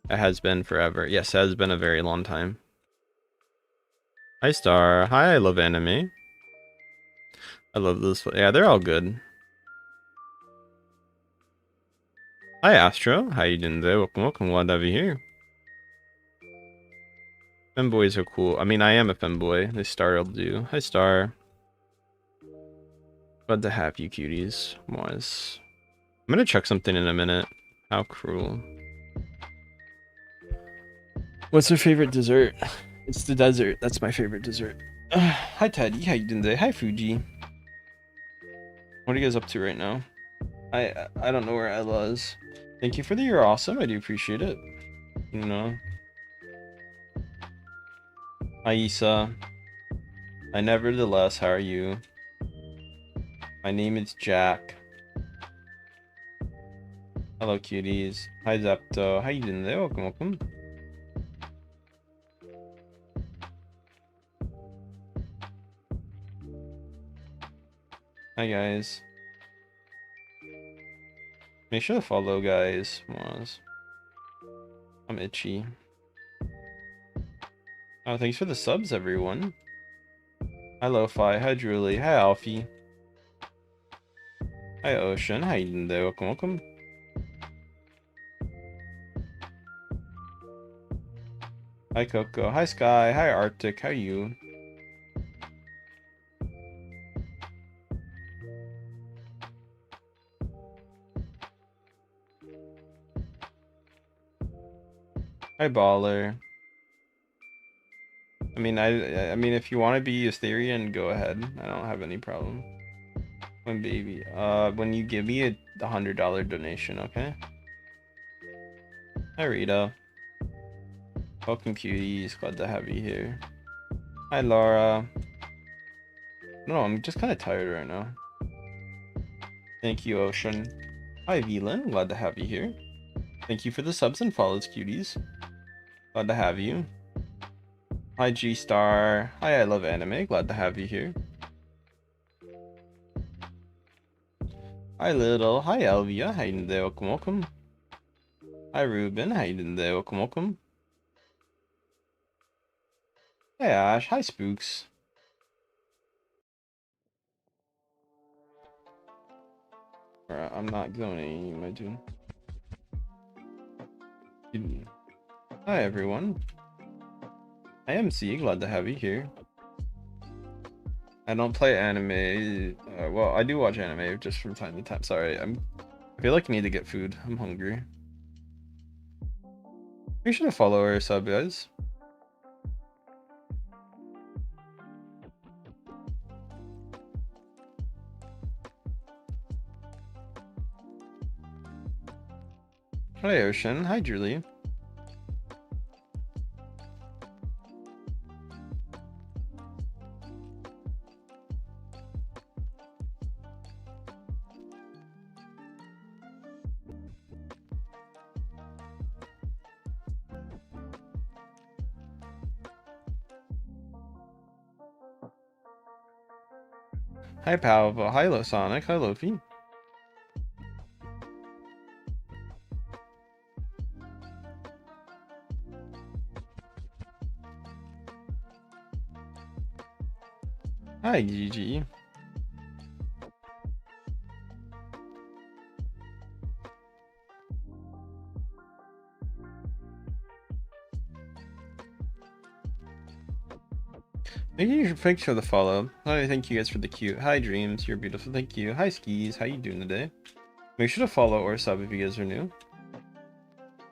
It has been forever. Yes, it has been a very long time. Hi, Star. Hi, I love anime. I love this. Yeah, they're all good. Hi, Astro. How you doing today? Welcome. Glad to have you here. Femboys are cool. I mean, I am a femboy. This Star will do. Hi, Star. Glad to have you, cuties. Was. I'm gonna check something in a minute. How cruel. What's your favorite dessert? It's the desert. That's my favorite dessert. Hi, Teddy. How you doing today? Hi, Fuji. What are you guys up to right now? I don't know where Ella is. Thank you for the you're awesome. I do appreciate it. You know. Hi, Issa. I nevertheless, how are you? My name is Jack. Hello, cuties. Hi, Zepto. How you doing today? Welcome. Hi, guys. Make sure to follow, guys. I'm itchy. Oh, thanks for the subs, everyone. Hi, Lo-Fi. Hi, Julie. Hi, Alfie. Hi, Ocean. How you doing today? Welcome. Hi, Coco. Hi, Sky. Hi, Arctic. How are you? Hi, Baller. I mean, I mean, if you want to be Asterian, go ahead. I don't have any problem. When baby, when you give me a $100 donation, okay? Hi, Rita. Welcome, cuties. Glad to have you here. Hi, Laura. No, I'm just kind of tired right now. Thank you, Ocean. Hi, Velan. Glad to have you here. Thank you for the subs and follows, cuties. Glad to have you. Hi, G-Star. Hi, I love anime. Glad to have you here. Hi, Little. Hi, Elvia. How you doing today? Welcome. Hi, Ruben. How you doing today? Welcome. Hi, Ash. Hi, Spooks. I'm not going, am I doing? Hi, everyone. I am C. Glad to have you here. I don't play anime. Well, I do watch anime just from time to time. Sorry, I feel like I need to get food. I'm hungry. We should follow our sub, guys. Hi, Ocean. Hi, Julie. Hi Palvo. Hi Sonic. Hi Lofi. Hi Gigi. Thank you for the follow. Hi, thank you guys for the cute. Hi Dreams, you're beautiful. Thank you. Hi Skis, how you doing today? Make sure to follow or sub if you guys are new.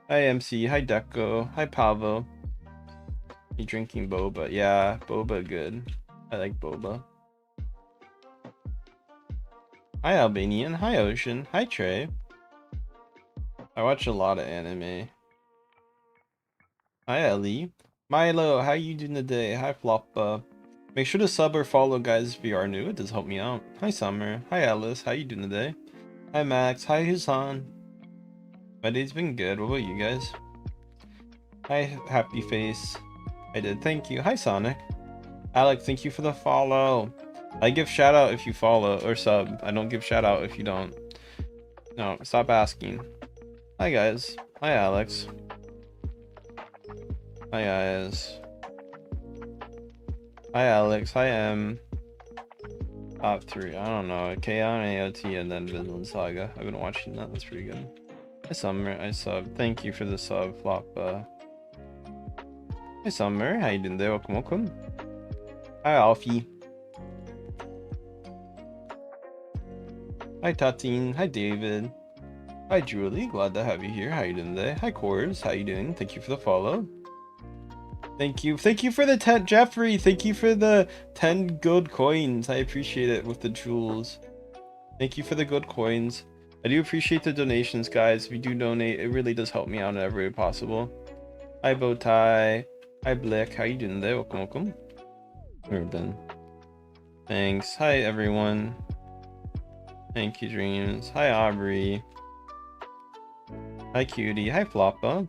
Hi MC, hi Deco, hi Pavo. You drinking boba? Yeah, boba good. I like boba. Hi Albanian, hi Ocean, hi Trey. I watch a lot of anime. Hi Ellie. Milo, how you doing today? Hi Floppa. Make sure to sub or follow guys if you are new, it does help me out. Hi Summer, hi Alice, how you doing today? Hi Max, hi Husan. My day's been good, what about you guys? Hi Happy Face. I did, thank you. Hi Sonic. Alex, thank you for the follow. I give shout out if you follow or sub. I don't give shout out if you don't. No, stop asking. Hi guys. Hi Alex. Hi guys. Hi Alex. Hi M. Top 3. I don't know. K-On, AOT, and then Vinland Saga. I've been watching that. That's pretty good. Hi Summer. I sub. Thank you for the sub, Flop. Hi Summer. How you doing there? Welcome, welcome. Hi Alfie. Hi Tatine. Hi David. Hi Julie. Glad to have you here. How you doing today? Hi Cores. How you doing? Thank you for the follow. Thank you. Thank you for the 10, Jeffrey. Thank you for the 10 gold coins. I appreciate it with the jewels. Thank you for the gold coins. I do appreciate the donations, guys. If you do donate, it really does help me out in every way possible. Hi Bowtie. Hi Blick. How you doing today? Welcome, welcome. We're done. Thanks. Hi everyone. Thank you, Dreams. Hi Aubrey. Hi Cutie. Hi Floppa.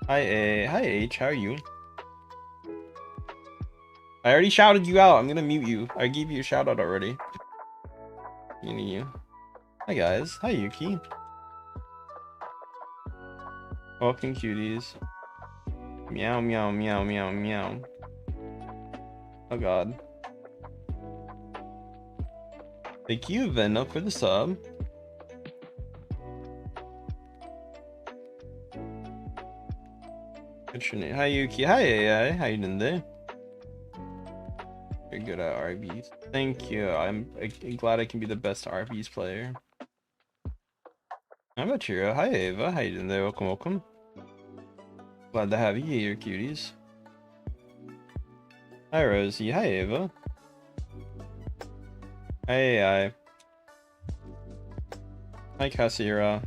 Hi A. Hi H. How are you? I already shouted you out. I'm gonna mute you. I gave you a shout out already. You. Hi guys. Hi Yuki. Welcome cuties. Meow meow meow meow meow. Oh god. Thank you, Venno, for the sub. What's your name? Hi Yuki. Hi AI. How you doing today? You're good at RBs. Thank you. I'm glad I can be the best RBs player. I'm a Chiro. Hi Ava. How you doing there? Welcome, welcome. Glad to have you here, cuties. Hi Rosie. Hi Ava. Hi AI. Hi Kasira.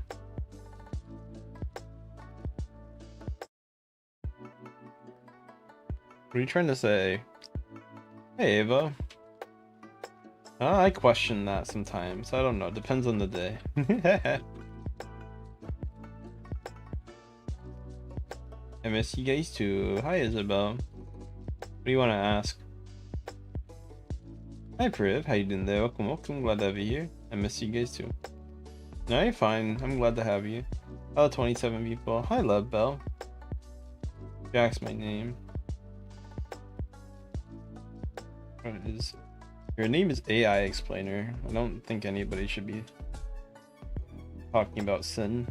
What are you trying to say? Hey Ava. I question that sometimes. I don't know. Depends on the day. I miss you guys too. Hi Isabel. What do you want to ask? Hi Priv. How you doing there? Welcome, welcome. Glad to have you here. I miss you guys too. No, you're fine. I'm glad to have you. Hello 27 people. Hi Love Bell. Jack's my name. What is your name? Is AI Explainer. I don't think anybody should be talking about sin.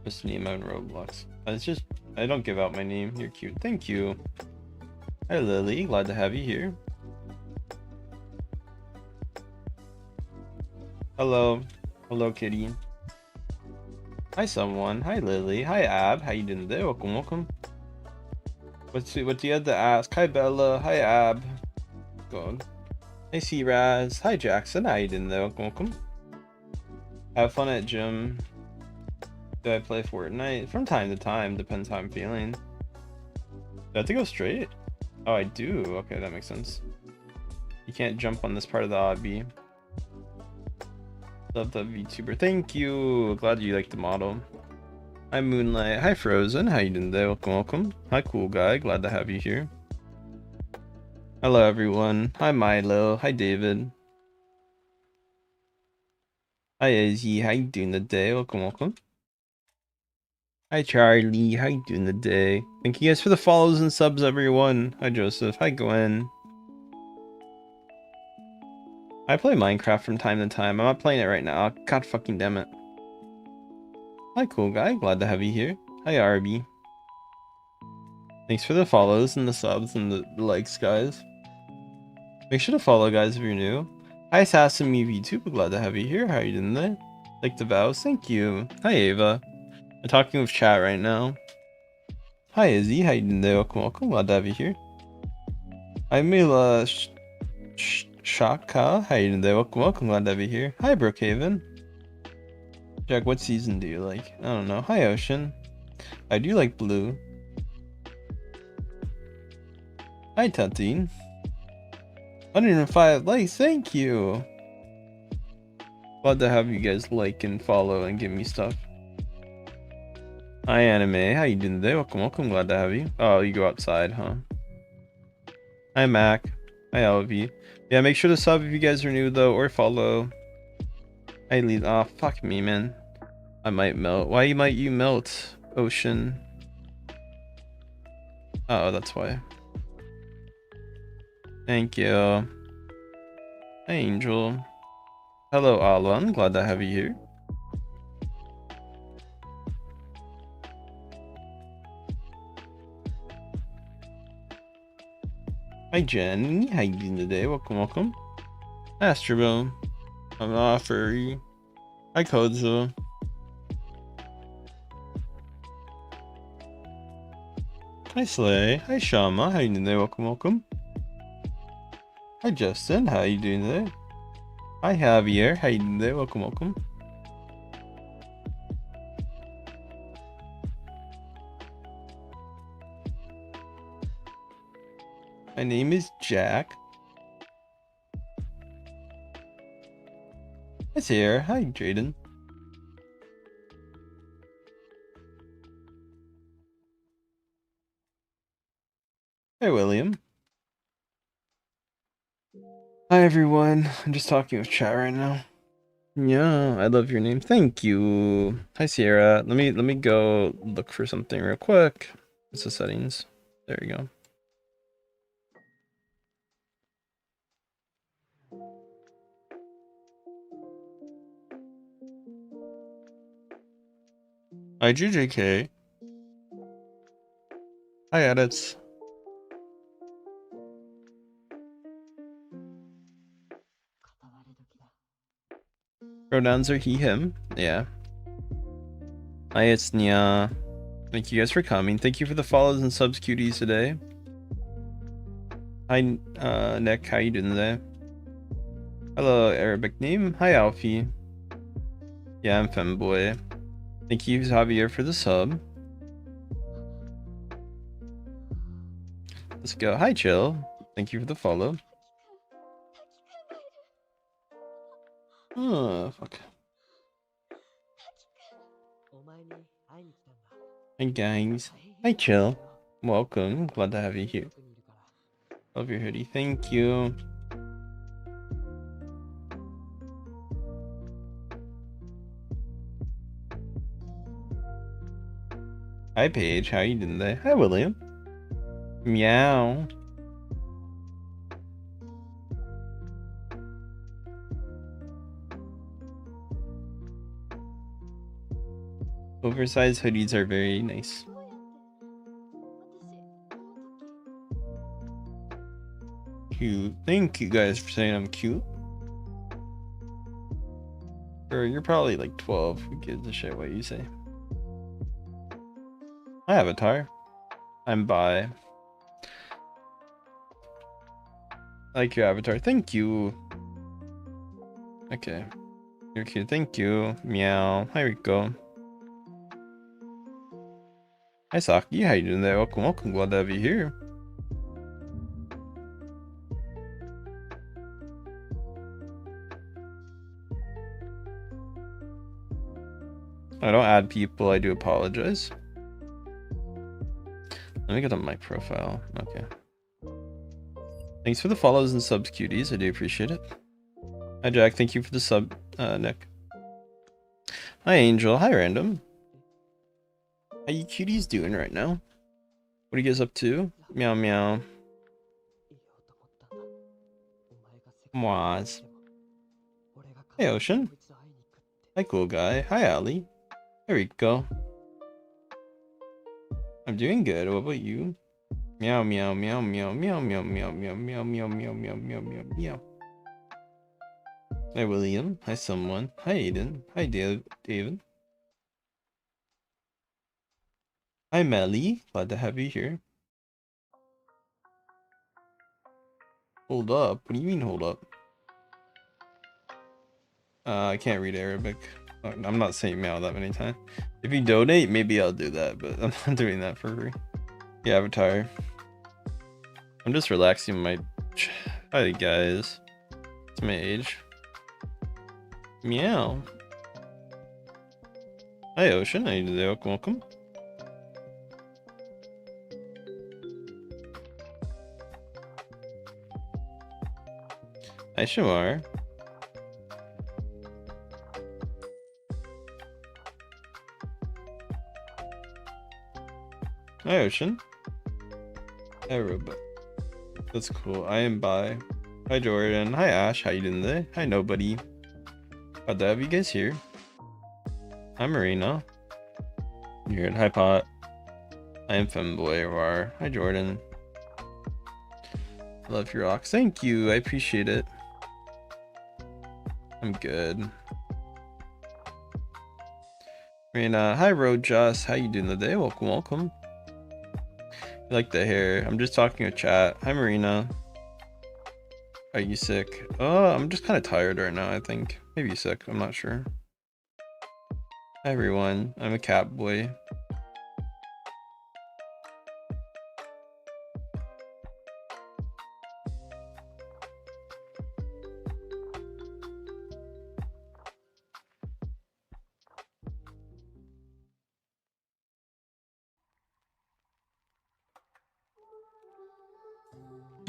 Just name on Roblox. It's just I don't give out my name. You're cute. Thank you. Hi Lily. Glad to have you here. Hello. Hello kitty. Hi someone. Hi Lily. Hi Ab. How you doing today? Welcome, welcome. What do you have to ask? Hi Bella. Hi Ab. God. Hey C-Raz. Hi Jackson. How you doing there? Welcome, welcome. Have fun at gym. Do I play Fortnite? From time to time. Depends how I'm feeling. Do I have to go straight? Oh, I do. Okay, that makes sense. You can't jump on this part of the obby. Love the VTuber. Thank you. Glad you like the model. Hi Moonlight. Hi Frozen. How you doing today? Welcome, welcome. Hi Cool Guy. Glad to have you here. Hello everyone. Hi Milo. Hi David. Hi Izzy. How you doing today? Welcome. Hi Charlie. How you doing today? Thank you guys for the follows and subs, everyone. Hi Joseph. Hi Gwen. I play Minecraft from time to time. I'm not playing it right now. God fucking damn it. Hi cool guy. Glad to have you here. Hi Arby. Thanks for the follows and the subs and the likes, guys. Make sure to follow, guys, if you're new. Hi Assassin TV2. Glad to have you here. How are you doing today? Like the vows. Thank you. Hi Ava. I'm talking with chat right now. Hi Izzy. How you doing today? Welcome. Glad to have you here. Hi Mila Shaka. How you doing today? Welcome. Glad to have you here. Hi Brookhaven. Jack, what season do you like? I don't know. Hi Ocean. I do like blue. Hi Tatine. 105 likes, thank you. Glad to have you guys like and follow and give me stuff. Hi Anime, how you doing today? Welcome, glad to have you. Oh, you go outside, huh? Hi Mac. Hi LV. Yeah, make sure to sub if you guys are new though, or follow. Hi Lee. Oh, fuck me, man. I might melt. Why might you melt, Ocean? Oh, that's why. Thank you. Hi Angel. Hello Alan, glad to have you here. Hi Jenny, how you doing today? Welcome. Astrobone. I'm not furry. Hi Kodzo. Hi Slay. Hi Shama, how you doing today? Welcome. Hi Justin, how you doing today? Hi Javier, how you doing today? Welcome. My name is Jack. It's here. Hi Jaden. Hey William. Hi everyone. I'm just talking with chat right now. Yeah, I love your name. Thank you. Hi Sierra. Let me go look for something real quick. It's the settings. There you go. Hi JJK. Hi edits. Pronouns are he, him. Yeah. Hi, it's Nia. Thank you guys for coming. Thank you for the follows and subs cuties today. Hi, Nick. How you doing today? Hello, Arabic name. Hi, Alfie. Yeah, I'm Femboy. Thank you, Javier, for the sub. Let's go. Hi, Chill. Thank you for the follow. Oh, fuck. Hi, guys. Hi, Chill. Welcome. Glad to have you here. Love your hoodie. Thank you. Hi, Paige. How you doing today? Hi, William. Meow. Oversized hoodies are very nice. Cute. Thank you guys for saying I'm cute. Or you're probably like 12. Who gives a shit what you say? Hi, Avatar. I'm bi. I like your avatar. Thank you. Okay. You're cute. Thank you. Meow. Hi, Rico. Hi, Saki. How you doing there? Welcome. Glad to have you here. I don't add people. I do apologize. Let me get on my profile. Okay. Thanks for the follows and subs, cuties. I do appreciate it. Hi, Jack. Thank you for the sub, Nick. Hi, Angel. Hi, Random. How you cuties doing right now? What are you guys up to? Meow, meow. Moaz. Hey, Ocean. Hi, cool guy. Hi, Ali. There we go. I'm doing good. What about you? Meow, meow, meow, meow, meow, meow, meow, meow, meow, meow, meow, meow, meow, meow, meow. Hi, William. Hi, someone. Hi, Aiden. Hi, David. Hi, Melly. Glad to have you here. Hold up. What do you mean, hold up? I can't read Arabic. I'm not saying meow that many times. If you donate, maybe I'll do that, but I'm not doing that for free. Yeah, Avatar. I'm just relaxing my... Hi, guys. It's my age. Meow. Hi, Ocean. How you doing? Welcome. Hi, Shamar. Hi, Ocean. Hi, Robot. That's cool. I am bi. Hi, Jordan. Hi, Ash. How you doing today? Hi, nobody. Glad to have you guys here. Hi, Marina. You're in. Hi, Pot. I am Femboy. Hi, Jordan. Love your rocks. Thank you. I appreciate it. I'm good. Marina. Hi, Road Joss. How you doing today? Welcome, welcome. You like the hair? I'm just talking to chat. Hi, Marina. Are you sick? I'm just kind of tired right now, I think. Maybe sick. I'm not sure. Hi, everyone. I'm a cat boy.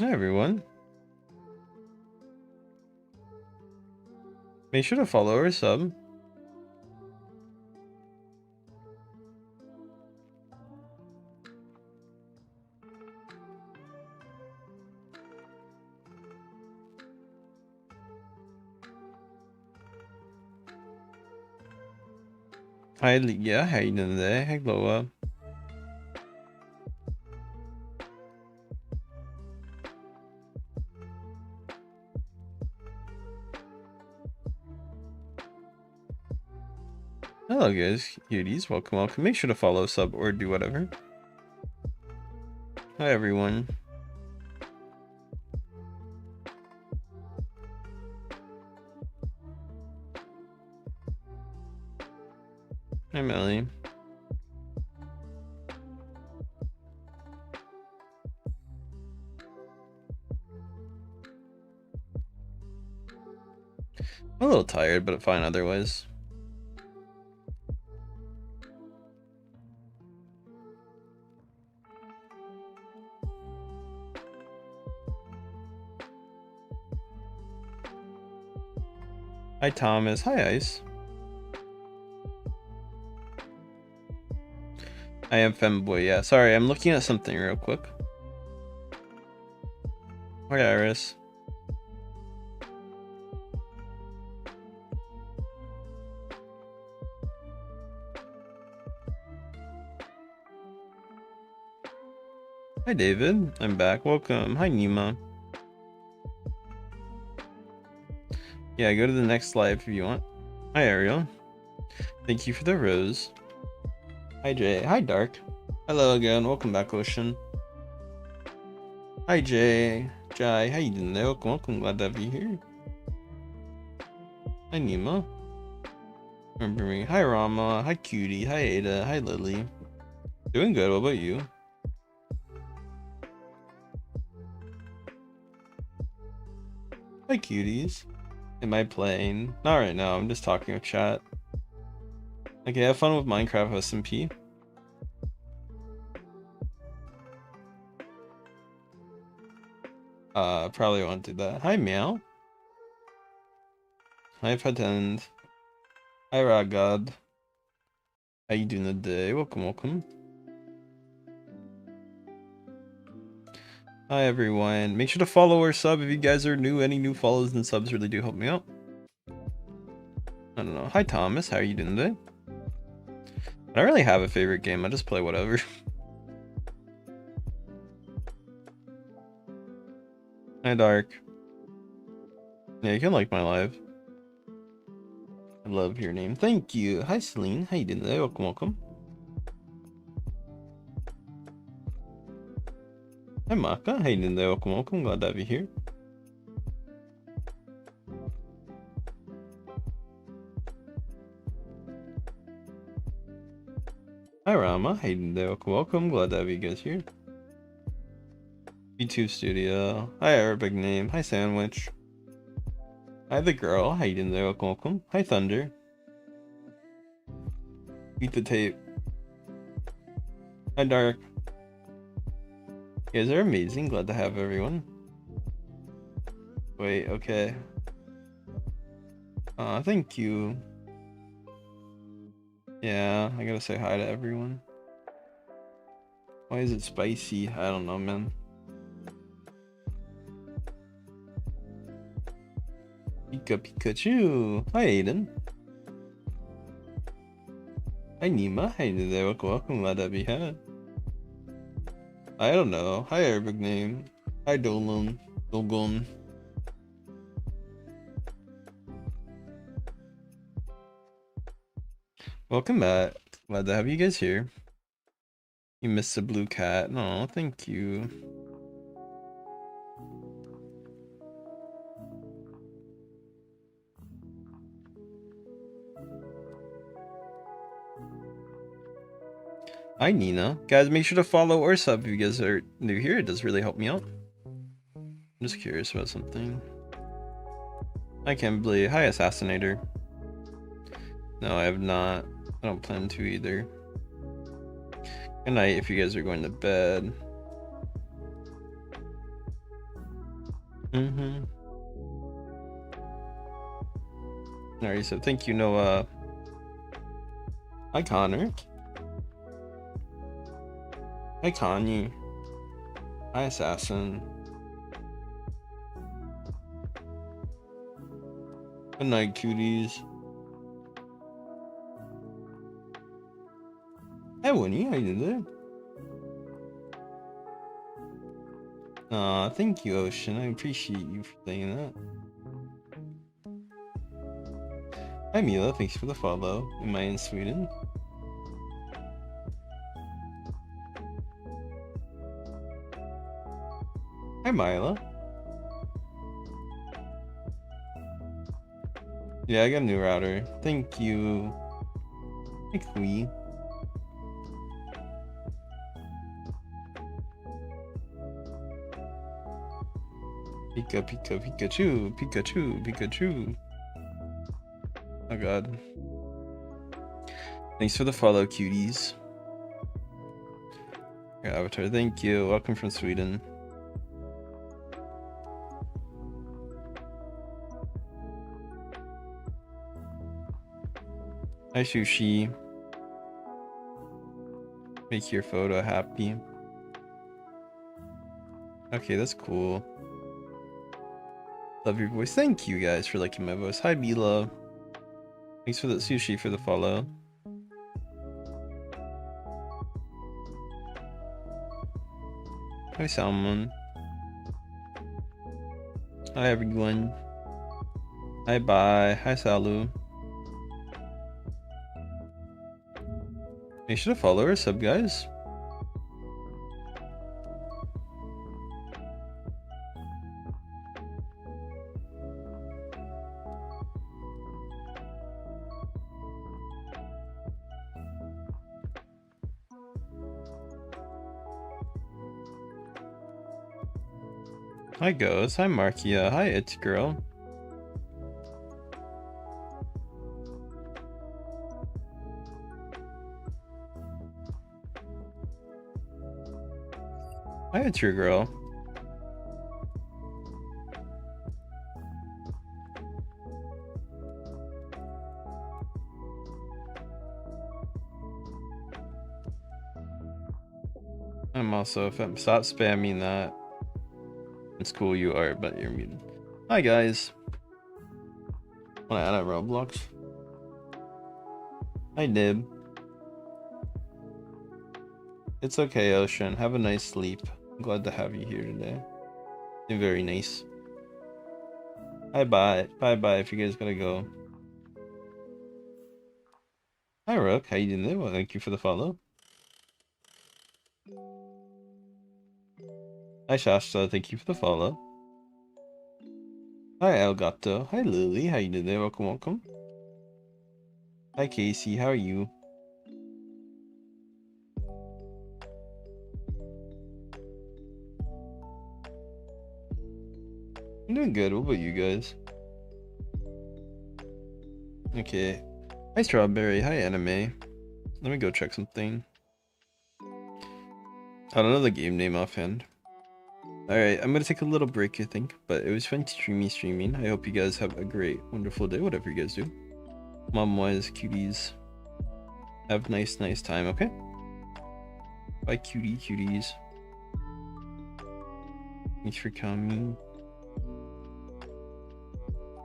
Hi, everyone. Make sure to follow or sub. Hi, Leah. How you doing today? Hi, Glowa. Hello, guys. Cuties. Welcome, welcome. Make sure to follow, sub, or do whatever. Hi, everyone. Hi, Melly. I'm a little tired, but fine otherwise. Hi, Thomas. Hi, Ice. I am Femboy. Yeah, sorry. I'm looking at something real quick. Hi, Iris. Hi, David. I'm back. Welcome. Hi, Nima. Yeah, go to the next live if you want. Hi, Ariel. Thank you for the rose. Hi, Jay. Hi, Dark. Hello again. Welcome back, Ocean. Hi, Jay. Jai, how you doing there? Welcome, welcome. Glad to have you here. Hi, Nima. Remember me. Hi, Rama. Hi, Cutie. Hi, Ada. Hi, Lily. Doing good. What about you? Hi, cuties. Am I playing? Not right now. I'm just talking with chat. Okay, have fun with Minecraft SMP. Probably won't do that. Hi, Meow. Hi, Pretend. Hi, Ragad. How you doing today? Welcome, welcome. Hi, everyone. Make sure to follow or sub if you guys are new. Any new follows and subs really do help me out. I don't know. Hi, Thomas. How are you doing today? I don't really have a favorite game. I just play whatever. Hi, Dark. Yeah, you can like my live. I love your name. Thank you. Hi, Celine. How you doing today? Welcome, welcome. Hi, Maka. How you doing today? Welcome, welcome. Glad to have you here. Hi, Rama. How you doing today? Welcome, welcome. Glad to have you guys here. YouTube Studio. Hi, Arabic name. Hi, Sandwich. Hi, the girl. How you doing today? Welcome, welcome. Hi, Thunder. Beat the tape. Hi, Dark. You guys are amazing. Glad to have everyone. Wait, okay. Thank you. Yeah, I gotta say hi to everyone. Why is it spicy? I don't know, man. Pikachu. Hi, Aiden. Hi, Nima. Hi there. Welcome. Glad to be here. I don't know. Hi, Arabic name. Hi, Dolan. Dogon. Welcome back. Glad to have you guys here. You missed the blue cat. No, thank you. Hi, Nina. Guys, make sure to follow or sub if you guys are new here. It does really help me out. I'm just curious about something. Hi, Kimberly. Hi, Assassinator. No, I have not. I don't plan to either. Good night if you guys are going to bed. Alright, so thank you, Noah. Hi, Connor. Hi, Kanye. Hi, Assassin. Good night, cuties. Hi, Winnie. How you doing? Thank you, Ocean. I appreciate you for saying that. Hi, Mila. Thanks for the follow. Am I in Sweden? Hi, Mila. Yeah, I got a new router. Thank you. Hi, Kui. Pikachu. Pikachu. Oh god. Thanks for the follow, cuties. Your avatar, thank you. Welcome from Sweden. Hi, Sushi. Make your photo happy. Okay, that's cool. Love your voice. Thank you guys for liking my voice. Hi, Mila. Thanks for the Sushi for the follow. Hi, Salmon. Hi, everyone. Hi, bye. Hi, Salu. Make sure to follow or sub, guys. Hi, Ghost. Hi, Markia. Hi, It's Girl. Hi, It's Your Girl. I'm also stop spamming that. It's cool you are, but you're muted. Hi guys. Wanna add a Roblox? Hi Nib. It's okay, Ocean. Have a nice sleep. I'm glad to have you here today. You're very nice. Bye bye if you guys gotta go. Hi Rook, how you doing there? Well, thank you for the follow. Hi Shasta, thank you for the follow. Hi Elgato. Hi Lily, how you doing there? Welcome, welcome. Hi Casey, how are you? I'm doing good. What about you guys? Okay. Hi Strawberry. Hi Anime. Let me go check something. I don't know the game name offhand. Alright, I'm gonna take a little break, I think. But it was fun streaming. I hope you guys have a great, wonderful day, whatever you guys do. Mom-wise, cuties. Have a nice time, okay? Bye, cuties. Thanks for coming.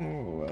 Oh, wow.